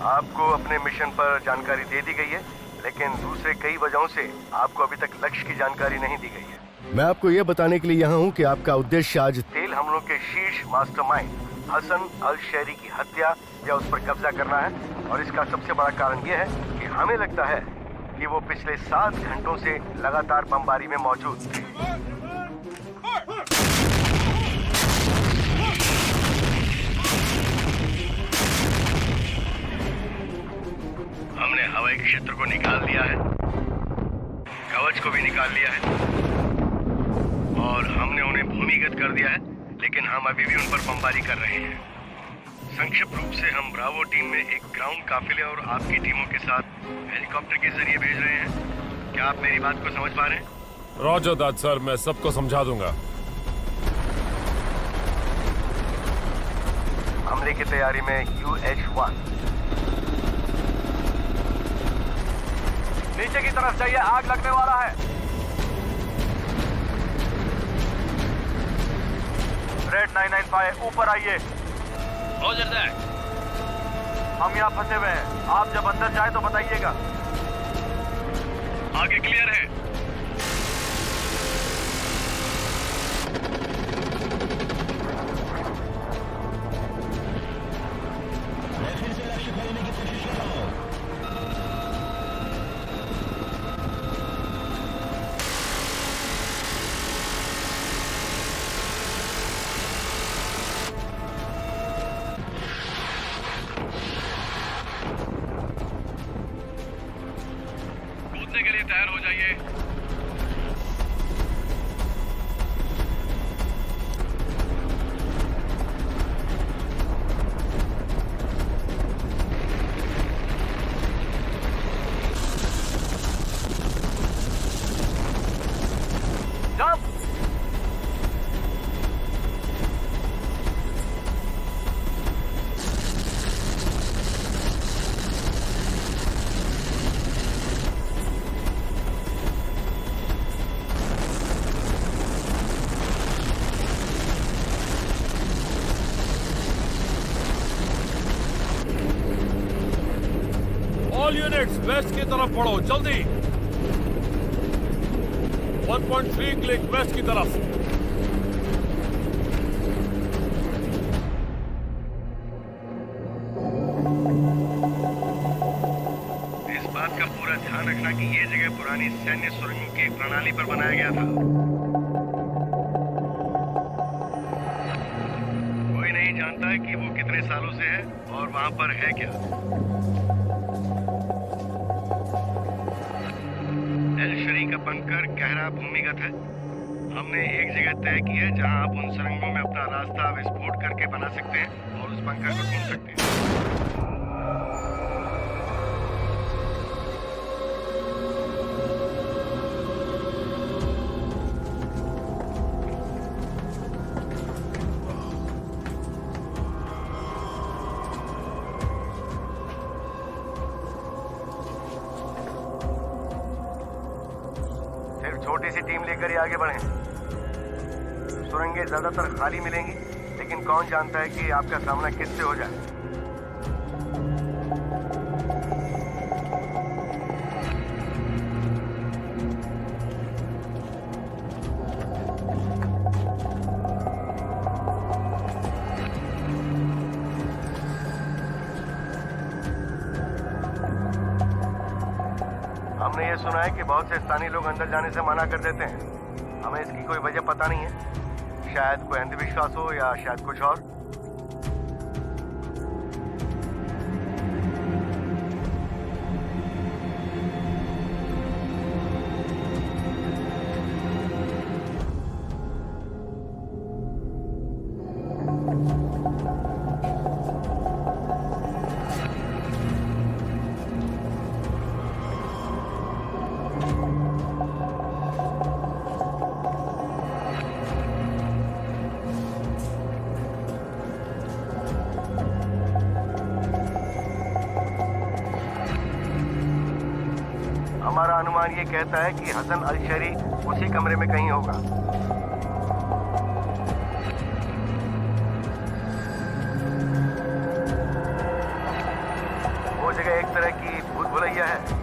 आपको अपने मिशन पर जानकारी दे दी गई है, लेकिन दूसरे कई वजहों से आपको अभी तक लक्ष्य की जानकारी नहीं दी गई है। मैं आपको ये बताने के लिए यहाँ हूँ कि आपका उद्देश्य आज तेल हमलों के शीर्ष मास्टरमाइंड हसन अल शहरी की हत्या या उस पर कब्जा करना है, और इसका सबसे बड़ा कारण ये है कि हमें लगता है कि वो पिछले 7 घंटों से लगातार बमबारी में मौजूद थे। हमने हवाई क्षेत्र को निकाल लिया है, कवच को भी निकाल लिया है, और हमने उन्हें भूमिगत कर दिया है, लेकिन हम अभी भी उन पर बमबारी कर रहे हैं। संक्षिप्त रूप से हम ब्रावो टीम में एक ग्राउंड काफिले और आपकी टीमों के साथ हेलीकॉप्टर के जरिए भेज रहे हैं। क्या आप मेरी बात को समझ पा रहे हैं? रॉजर दैट सर, मैं सबको समझा दूंगा। हमले की तैयारी में UH-1। नीचे की तरफ जाइए, आग लगने वाला है। रेड 995 ऊपर आइए। Roger that. हम यहाँ फंसे हुए हैं, आप जब अंदर जाए तो बताइएगा। आगे क्लियर है। मैं फिर से लक्ष्य खोलने की कोशिश कर रहा हूँ। कूदने के लिए तैयार हो जाइए। जंप। ऑल यूनिट्स वेस्ट की तरफ बढ़ो, जल्दी। 1.3 क्लिक वेस्ट की तरफ। इस बात का पूरा ध्यान रखना कि ये जगह पुरानी सैन्य सुरंगों की एक प्रणाली पर बनाया गया था। कोई नहीं जानता है कि वो कितने सालों से है और वहां पर है क्या। एल शरी का बंकर गहरा भूमिगत है। हमने एक जगह तय की है जहां आप उन सुरंगों में अपना रास्ता विस्फोट करके बना सकते हैं और उस बंकर को ढूंढ सकते हैं। सिर्फ छोटी सी टीम लेकर ही आगे बढ़ें। सुरंगें ज्यादातर खाली मिलेंगी, लेकिन कौन जानता है कि आपका सामना किससे हो जाए। हमने ये सुना है कि बहुत से स्थानीय लोग अंदर जाने से मना कर देते हैं। हमें इसकी कोई वजह पता नहीं है। शायद कोई अंधविश्वास हो या शायद कुछ और। हमारा अनुमान ये कहता है कि हसन अल शरी उसी कमरे में कहीं होगा। वो जगह एक तरह की भूल भुलैया है।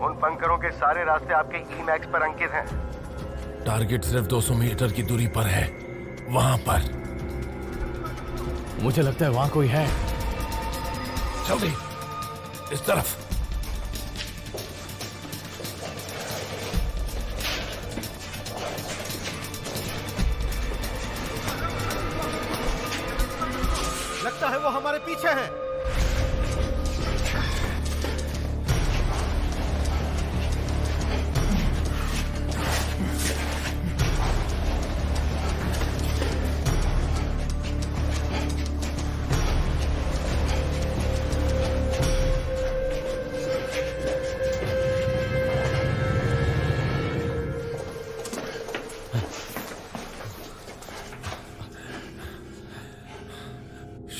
उन बंकरों के सारे रास्ते आपके ई-मैक्स पर अंकित हैं। टारगेट सिर्फ 200 मीटर की दूरी पर है, वहां पर। मुझे लगता है वहां कोई है। जल्दी इस तरफ। लगता है वो हमारे पीछे है।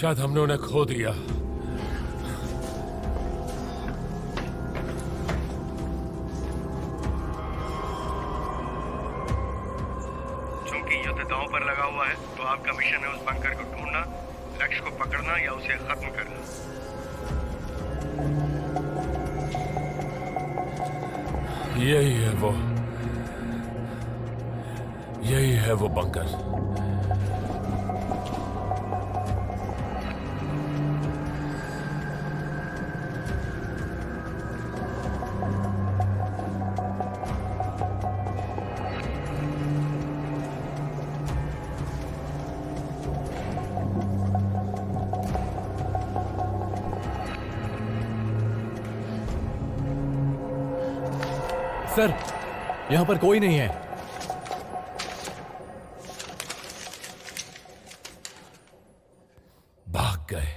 शायद हमने उन्हें खो दिया। चूंकि युद्ध दांव पर लगा हुआ है, तो आपका मिशन है उस बंकर को ढूंढना, लक्ष्य को पकड़ना या उसे खत्म करना। यही है वो बंकर। सर, यहां पर कोई नहीं है। भाग गए।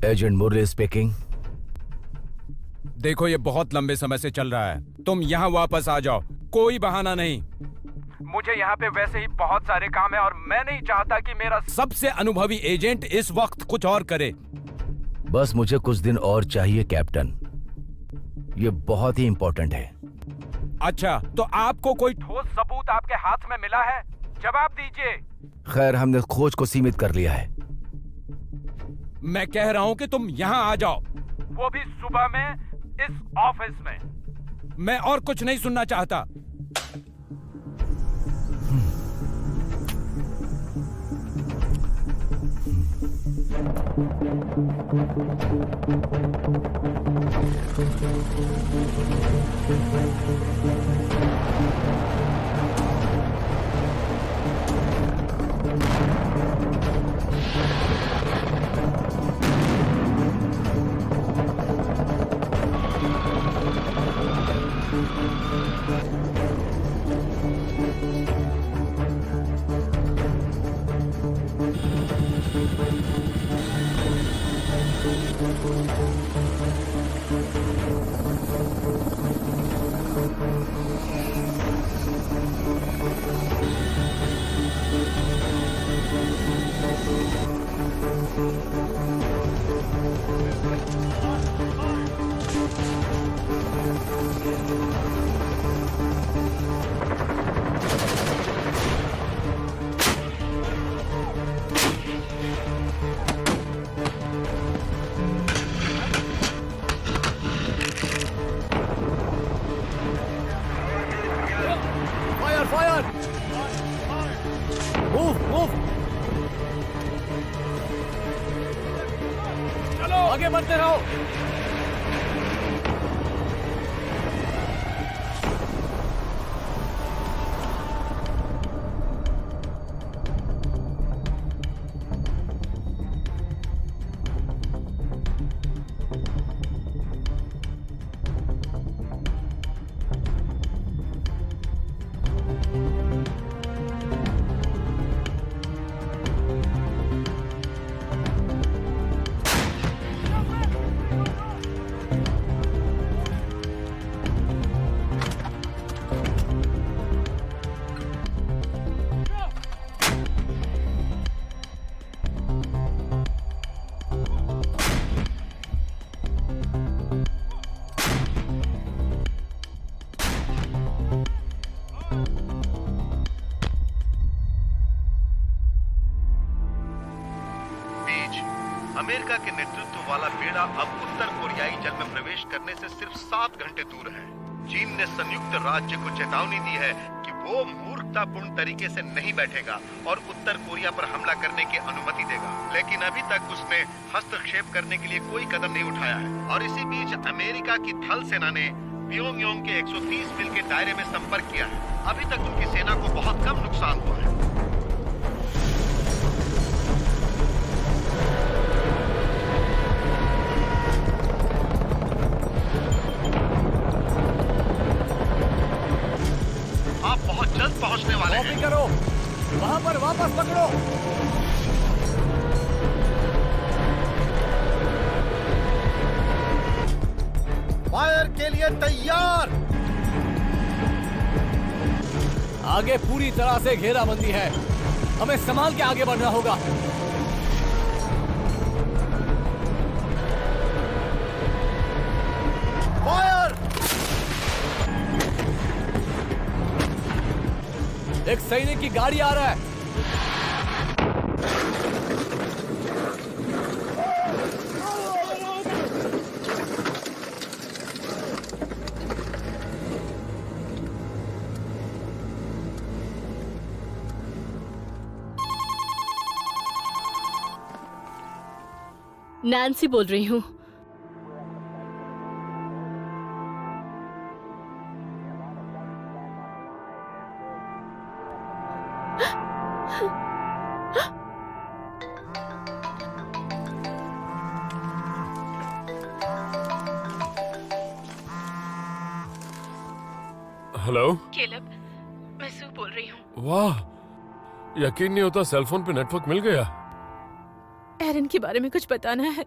एजेंट मुरली स्पीकिंग। देखो, ये बहुत लंबे समय से चल रहा है। तुम यहाँ वापस आ जाओ, कोई बहाना नहीं। मुझे यहाँ पे वैसे ही बहुत सारे काम है और मैं नहीं चाहता कि मेरा सबसे अनुभवी एजेंट इस वक्त कुछ और करे। बस मुझे कुछ दिन और चाहिए कैप्टन, ये बहुत ही इंपॉर्टेंट है। अच्छा, तो आपको कोई ठोस सबूत आपके हाथ में मिला है? जवाब दीजिए। खैर, हमने खोज को सीमित कर लिया है। मैं कह रहा हूँ कि तुम यहाँ आ जाओ, वो भी सुबह में इस ऑफिस में। मैं और कुछ नहीं सुनना चाहता। फायर फायर मूव मूव चलो आगे बढ़ते रहो अमेरिका के नेतृत्व वाला बेड़ा अब उत्तर कोरियाई जल में प्रवेश करने से सिर्फ 7 घंटे दूर है। चीन ने संयुक्त राज्य को चेतावनी दी है कि वो मूर्खतापूर्ण तरीके से नहीं बैठेगा और उत्तर कोरिया पर हमला करने की अनुमति देगा, लेकिन अभी तक उसने हस्तक्षेप करने के लिए कोई कदम नहीं उठाया है। और इसी बीच अमेरिका की थल सेना ने प्योंगयांग के 130 मील के दायरे में संपर्क किया है। अभी तक उनकी सेना को बहुत कम नुकसान हुआ है। आप बहुत जल्द पहुंचने वाले हैं। कॉपी करो, वहां पर वापस पकड़ो। फायर के लिए तैयार। आगे पूरी तरह से घेराबंदी है, हमें संभाल के आगे बढ़ना होगा। फायर! एक सैनिक की गाड़ी आ रहा है। नैन्सी बोल रही हूँ। हेलो केलब, मैं सू बोल रही हूँ। वाह, यकीन नहीं होता सेलफोन पे नेटवर्क मिल गया। एरन के बारे में कुछ बताना है।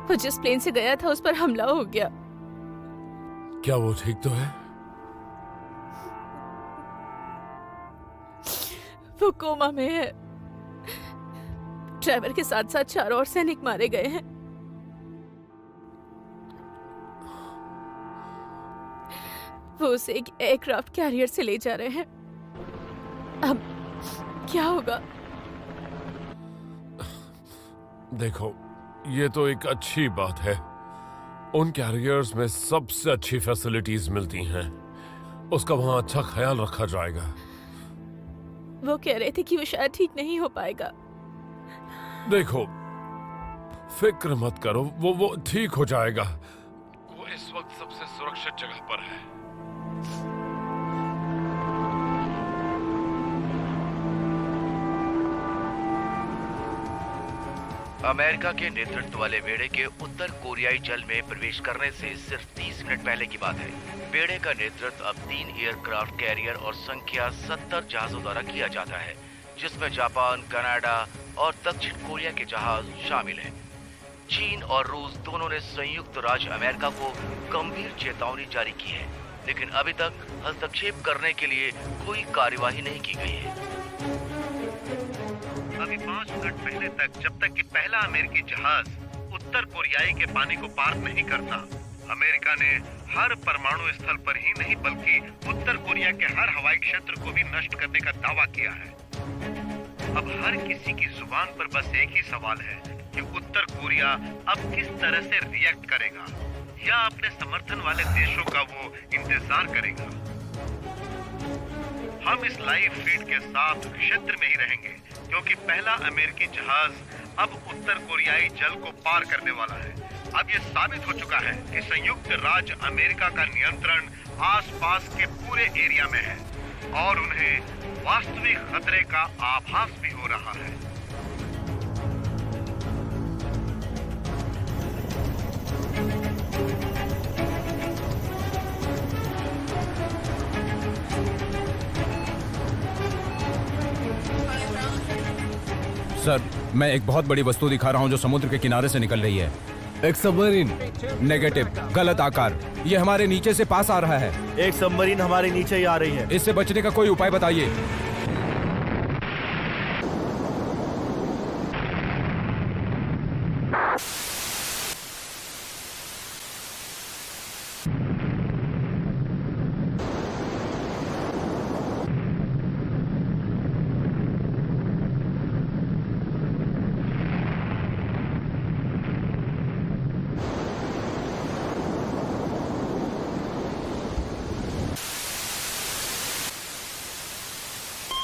वो जिस प्लेन से गया था उस पर हमला हो गया। क्या वो ठीक तो है? वो कोमा में है। ड्राइवर के साथ साथ 4 और सैनिक मारे गए हैं। वो उसे एक एयरक्राफ्ट कैरियर से ले जा रहे हैं। अब क्या होगा? देखो, ये तो एक अच्छी बात है। उन कैरियर्स में सबसे अच्छी फैसिलिटीज मिलती हैं। उसका वहां अच्छा ख्याल रखा जाएगा। वो कह रहे थे कि वो शायद ठीक नहीं हो पाएगा। देखो, फिक्र मत करो, वो ठीक हो जाएगा। वो इस वक्त सबसे सुरक्षित जगह पर है। अमेरिका के नेतृत्व वाले बेड़े के उत्तर कोरियाई जल में प्रवेश करने से सिर्फ 30 मिनट पहले की बात है। बेड़े का नेतृत्व अब 3 एयरक्राफ्ट कैरियर और संख्या 70 जहाजों द्वारा किया जाता है, जिसमें जापान, कनाडा और दक्षिण कोरिया के जहाज शामिल हैं। चीन और रूस दोनों ने संयुक्त राज्य अमेरिका को गंभीर चेतावनी जारी की है, लेकिन अभी तक हस्तक्षेप करने के लिए कोई कार्यवाही नहीं की गई है। अभी 5 मिनट पहले तक, जब तक कि पहला अमेरिकी जहाज उत्तर कोरियाई के पानी को पार नहीं करता, अमेरिका ने हर परमाणु स्थल पर ही नहीं बल्कि उत्तर कोरिया के हर हवाई क्षेत्र को भी नष्ट करने का दावा किया है। अब हर किसी की जुबान पर बस एक ही सवाल है कि उत्तर कोरिया अब किस तरह से रिएक्ट करेगा या अपने समर्थन वाले देशों का वो इंतजार करेगा। हम इस लाइव फीड के साथ क्षेत्र में ही रहेंगे क्योंकि पहला अमेरिकी जहाज अब उत्तर कोरियाई जल को पार करने वाला है। अब ये साबित हो चुका है कि संयुक्त राज्य अमेरिका का नियंत्रण आसपास के पूरे एरिया में है और उन्हें वास्तविक खतरे का आभास भी हो रहा है। सर, मैं एक बहुत बड़ी वस्तु दिखा रहा हूँ जो समुद्र के किनारे से निकल रही है। एक सबमरीन। नेगेटिव, गलत आकार। ये हमारे नीचे से पास आ रहा है। एक सबमरीन हमारे नीचे ही आ रही है। इससे बचने का कोई उपाय बताइए।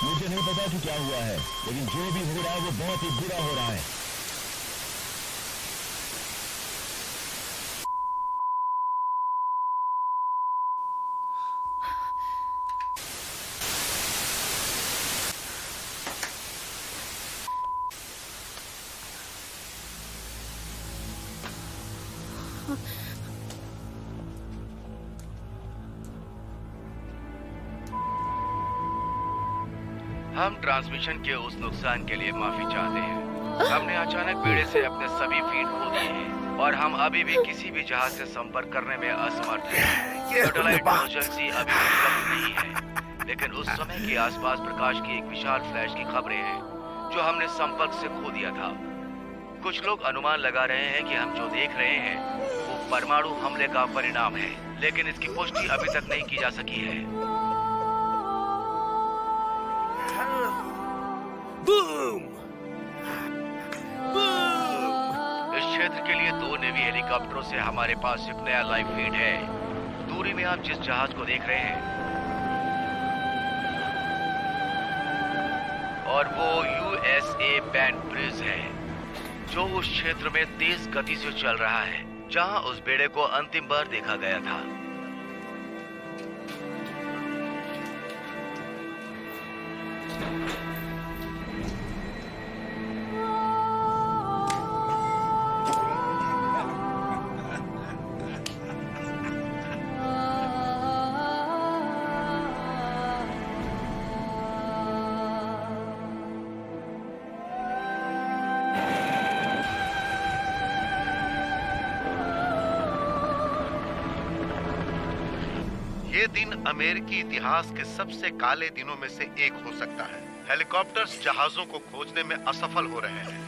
मुझे नहीं पता कि क्या हुआ है, लेकिन जो भी हो रहा है वो बहुत ही बुरा हो रहा है। हम ट्रांसमिशन के उस नुकसान के लिए माफी चाहते हैं। हमने अचानक बेड़े से अपने सभी फीड खो दिए हैं और हम अभी भी किसी भी जहाज से संपर्क करने में असमर्थ हैं। सैटेलाइट इमरजेंसी अभी उपलब्ध नहीं है, लेकिन उस समय के आसपास प्रकाश की एक विशाल फ्लैश की खबरें हैं जो हमने संपर्क से खो दिया था। कुछ लोग अनुमान लगा रहे हैं कि हम जो देख रहे हैं वो परमाणु हमले का परिणाम है, लेकिन इसकी पुष्टि अभी तक नहीं की जा सकी है। बूम! इस क्षेत्र के लिए 2 नेवी हेलीकॉप्टरों से हमारे पास एक नया लाइव फीड है। दूरी में आप जिस जहाज को देख रहे हैं और वो USA बैंड ब्रिज है जो उस क्षेत्र में तेज गति से चल रहा है जहां उस बेड़े को अंतिम बार देखा गया था। ये दिन अमेरिकी इतिहास के सबसे काले दिनों में से एक हो सकता है। हेलीकॉप्टर्स जहाजों को खोजने में असफल हो रहे हैं।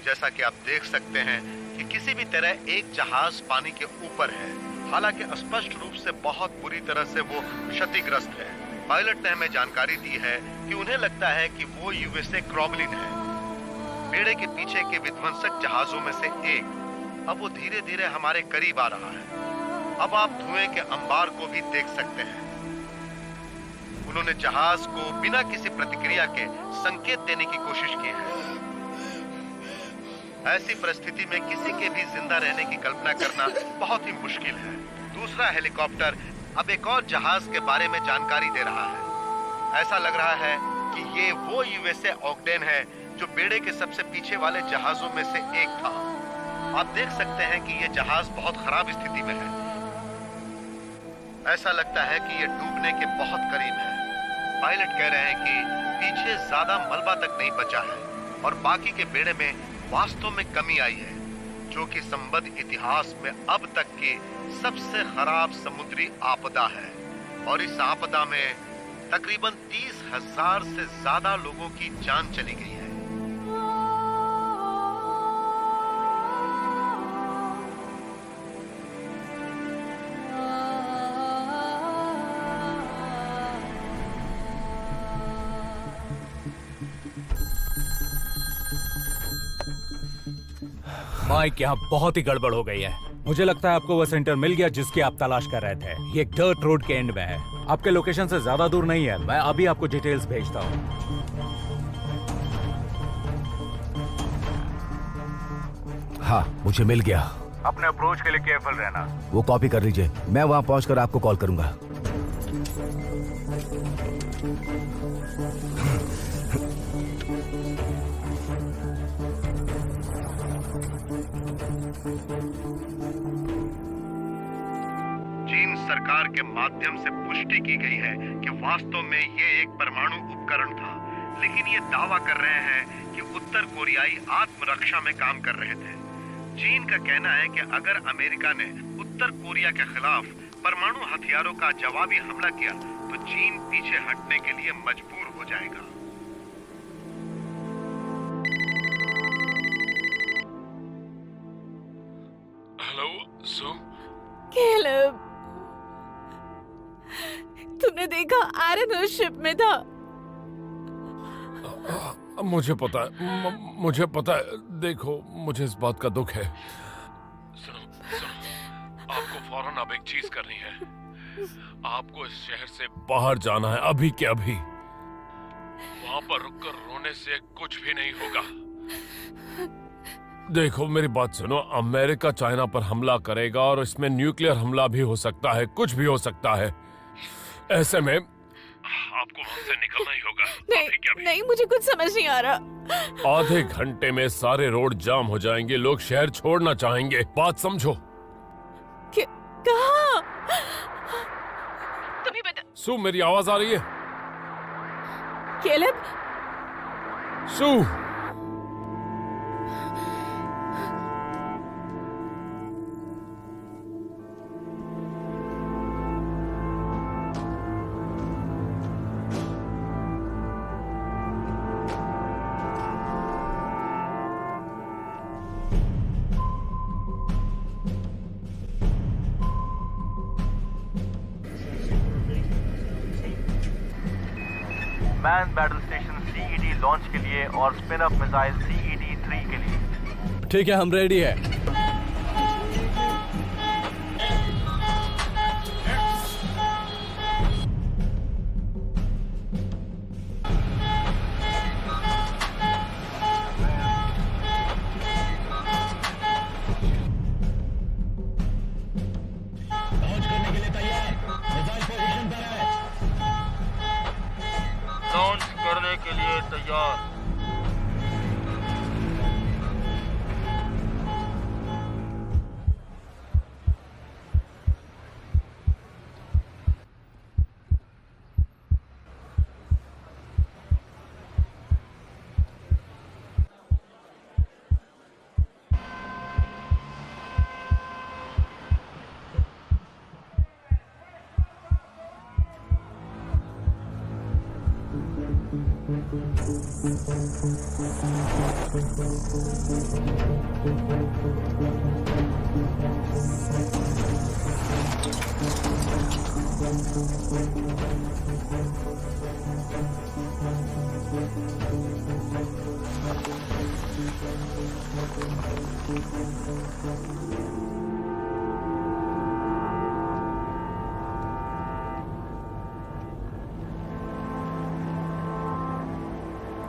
जैसा कि आप देख सकते हैं कि किसी भी तरह एक जहाज पानी के ऊपर है, हालांकि स्पष्ट रूप से बहुत बुरी तरह से वो क्षतिग्रस्त है। पायलट ने हमें जानकारी दी है कि उन्हें लगता है कि वो USA क्रॉमलिन है, बेड़े के पीछे के विध्वंसक जहाजों में से एक। अब वो धीरे धीरे हमारे करीब आ रहा है। अब आप धुएं के अंबार को भी देख सकते हैं। उन्होंने जहाज को बिना किसी प्रतिक्रिया के संकेत देने की कोशिश की है। ऐसी परिस्थिति में किसी के भी जिंदा रहने की कल्पना करना बहुत ही मुश्किल है। दूसरा हेलीकॉप्टर अब एक और जहाज के बारे में जानकारी दे रहा है। ऐसा लग रहा है कि ये वो USA ऑगडेन है जो बेड़े के सबसे पीछे वाले जहाजों में से एक था। आप देख सकते हैं कि ये जहाज बहुत खराब स्थिति में है। ऐसा लगता है कि ये डूबने के बहुत करीब है। पायलट कह रहे हैं कि पीछे ज्यादा मलबा तक नहीं बचा है और बाकी के बेड़े में वास्तव में कमी आई है, जो कि संबद्ध इतिहास में अब तक की सबसे खराब समुद्री आपदा है। और इस आपदा में तकरीबन 30,000 से ज्यादा लोगों की जान चली गई है। माइक, यहाँ बहुत ही गड़बड़ हो गई है। मुझे लगता है आपको वो सेंटर मिल गया जिसकी आप तलाश कर रहे थे। ये डर्ट रोड के एंड में है, आपके लोकेशन से ज्यादा दूर नहीं है। मैं अभी आपको डिटेल्स भेजता हूँ। हाँ, मुझे मिल गया। अपने अप्रोच के लिए केयरफुल रहना। वो कॉपी कर लीजिए, मैं वहां पहुंचकर आपको कॉल करूंगा। चीन सरकार के माध्यम से पुष्टि की गई है कि वास्तव में ये एक परमाणु उपकरण था, लेकिन ये दावा कर रहे हैं कि उत्तर कोरियाई आत्मरक्षा में काम कर रहे थे। चीन का कहना है कि अगर अमेरिका ने उत्तर कोरिया के खिलाफ परमाणु हथियारों का जवाबी हमला किया तो चीन पीछे हटने के लिए मजबूर हो जाएगा। हेलो सू। कैलब, तुमने देखा आयरन उस शिप में था। मुझे पता है, मुझे पता है। देखो, मुझे इस बात का दुख है। सुनो, आपको फौरन अब एक चीज करनी है। आपको इस शहर से बाहर जाना है, अभी के अभी। वहां पर रुककर रोने से कुछ भी नहीं होगा। देखो, मेरी बात सुनो। अमेरिका चाइना पर हमला करेगा और इसमें न्यूक्लियर हमला भी हो सकता है, कुछ भी हो सकता है। ऐसे में आपको वहां से निकलना ही होगा। नहीं, मुझे कुछ समझ नहीं आ रहा। आधे घंटे में सारे रोड जाम हो जाएंगे, लोग शहर छोड़ना चाहेंगे। बात समझो। कहाँ? तुम्हें बता। सू, मेरी आवाज आ रही है? Caleb? So, man battle station CED launch के लिए और स्पिन अप मिसाइल CED-3 के लिए। ठीक है, हम रेडी है। लॉन्च करने के लिए तैयार।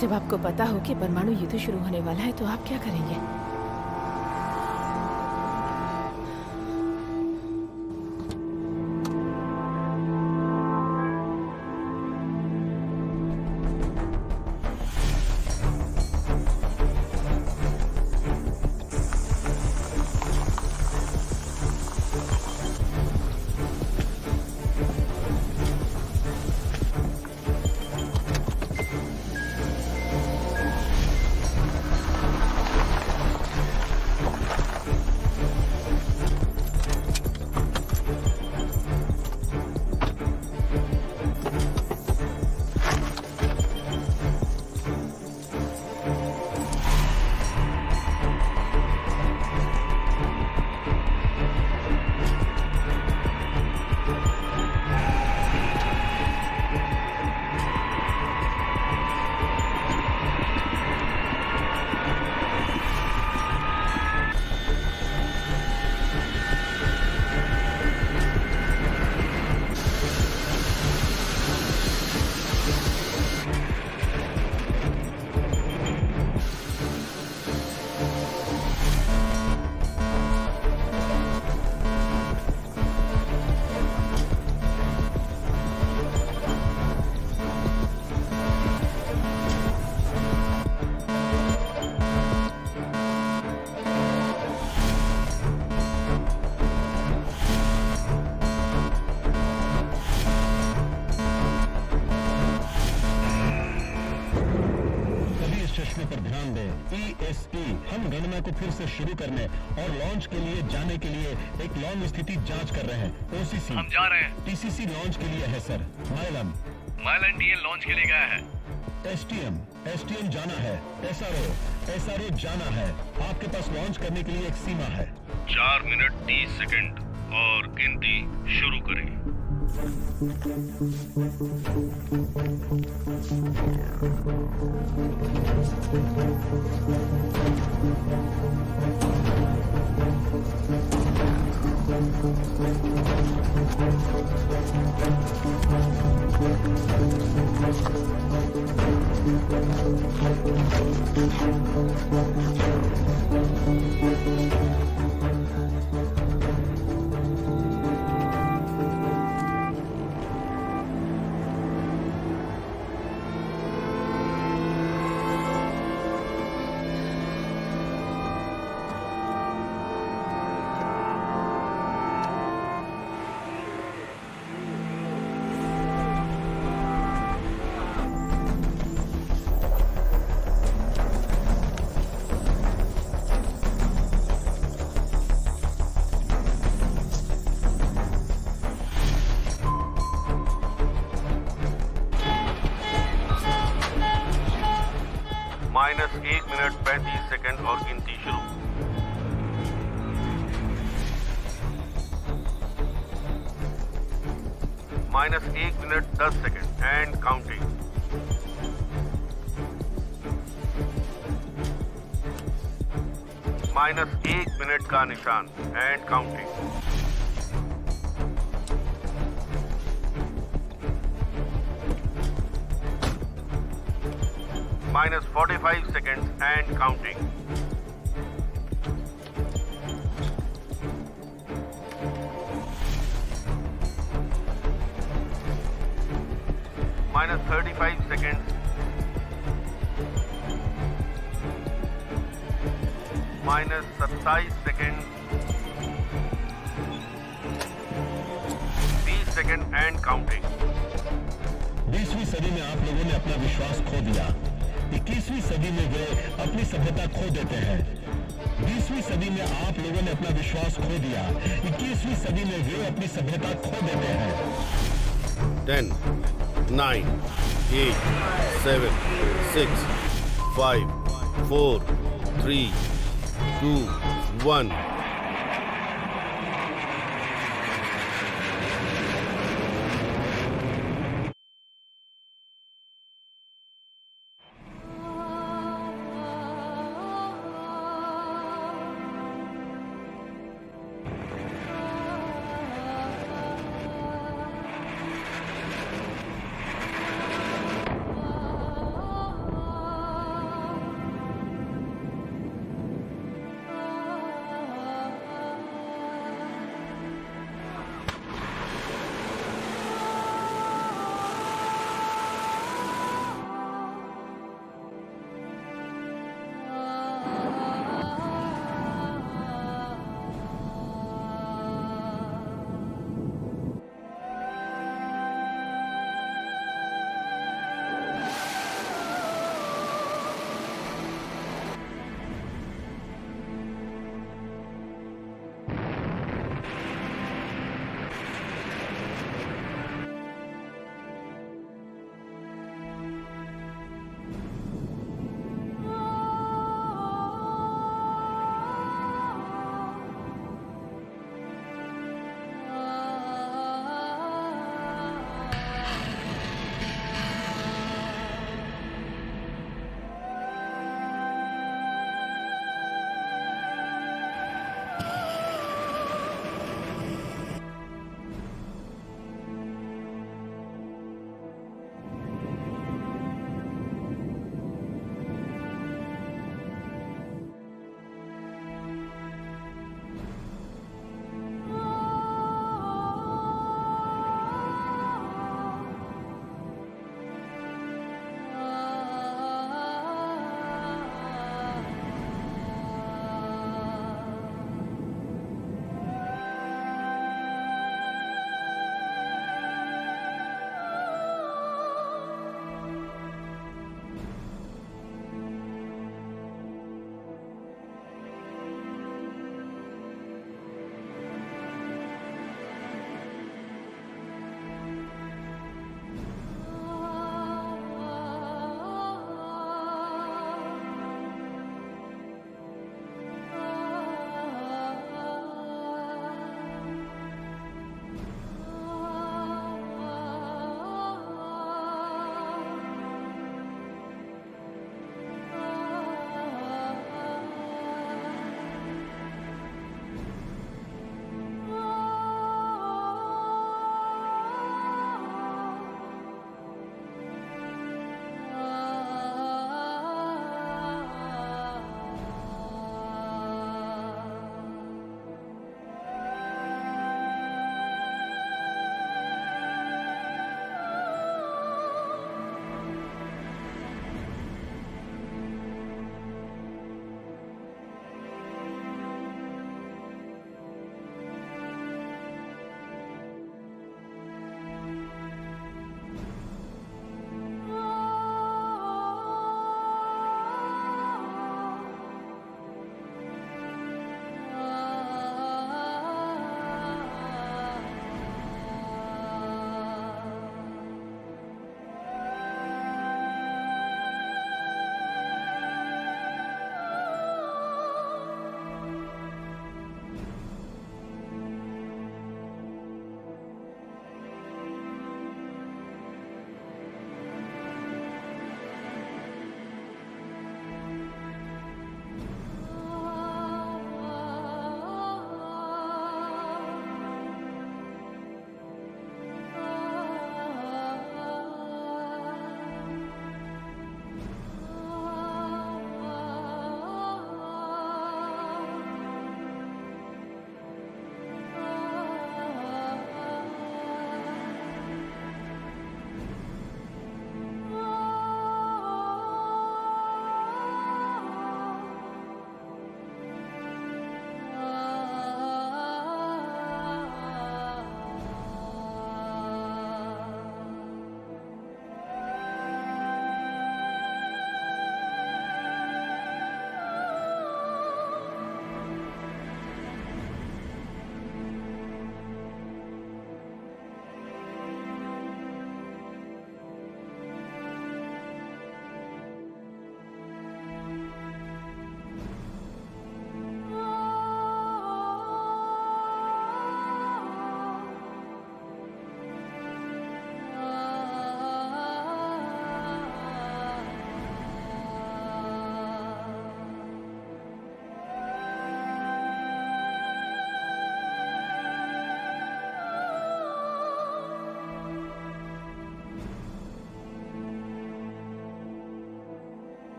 जब आपको पता हो कि परमाणु युद्ध शुरू होने वाला है तो आप क्या करेंगे? पूछने पर ध्यान दें। ESP हम गणना को फिर से शुरू करने और लॉन्च के लिए जाने के लिए एक लॉन्च स्थिति जांच कर रहे हैं। OCC हम जा रहे हैं। TCC लॉन्च के लिए है सर। माइलन DL लॉन्च के लिए गया है। STM जाना है। SRO जाना है। आपके पास लॉन्च करने के लिए एक सीमा है। 4 मिनट 30 सेकंड और गिनती शुरू करें। -1 मिनट 35 सेकंड और गिनती शुरू। -1 minute 10 second and counting. -1 minute का निशान and counting. -45 seconds and counting. -35 seconds. -27 seconds. 20 seconds and counting. 20वीं सदी में आप लोगों ने अपना विश्वास खो दिया। 21वीं सदी में वे अपनी सभ्यता खो देते हैं। 20वीं सदी में आप लोगों ने अपना विश्वास खो दिया। 21वीं सदी में वे अपनी सभ्यता खो देते हैं। 10, 9, 8, 7, 6, 5, 4, 3, 2, 1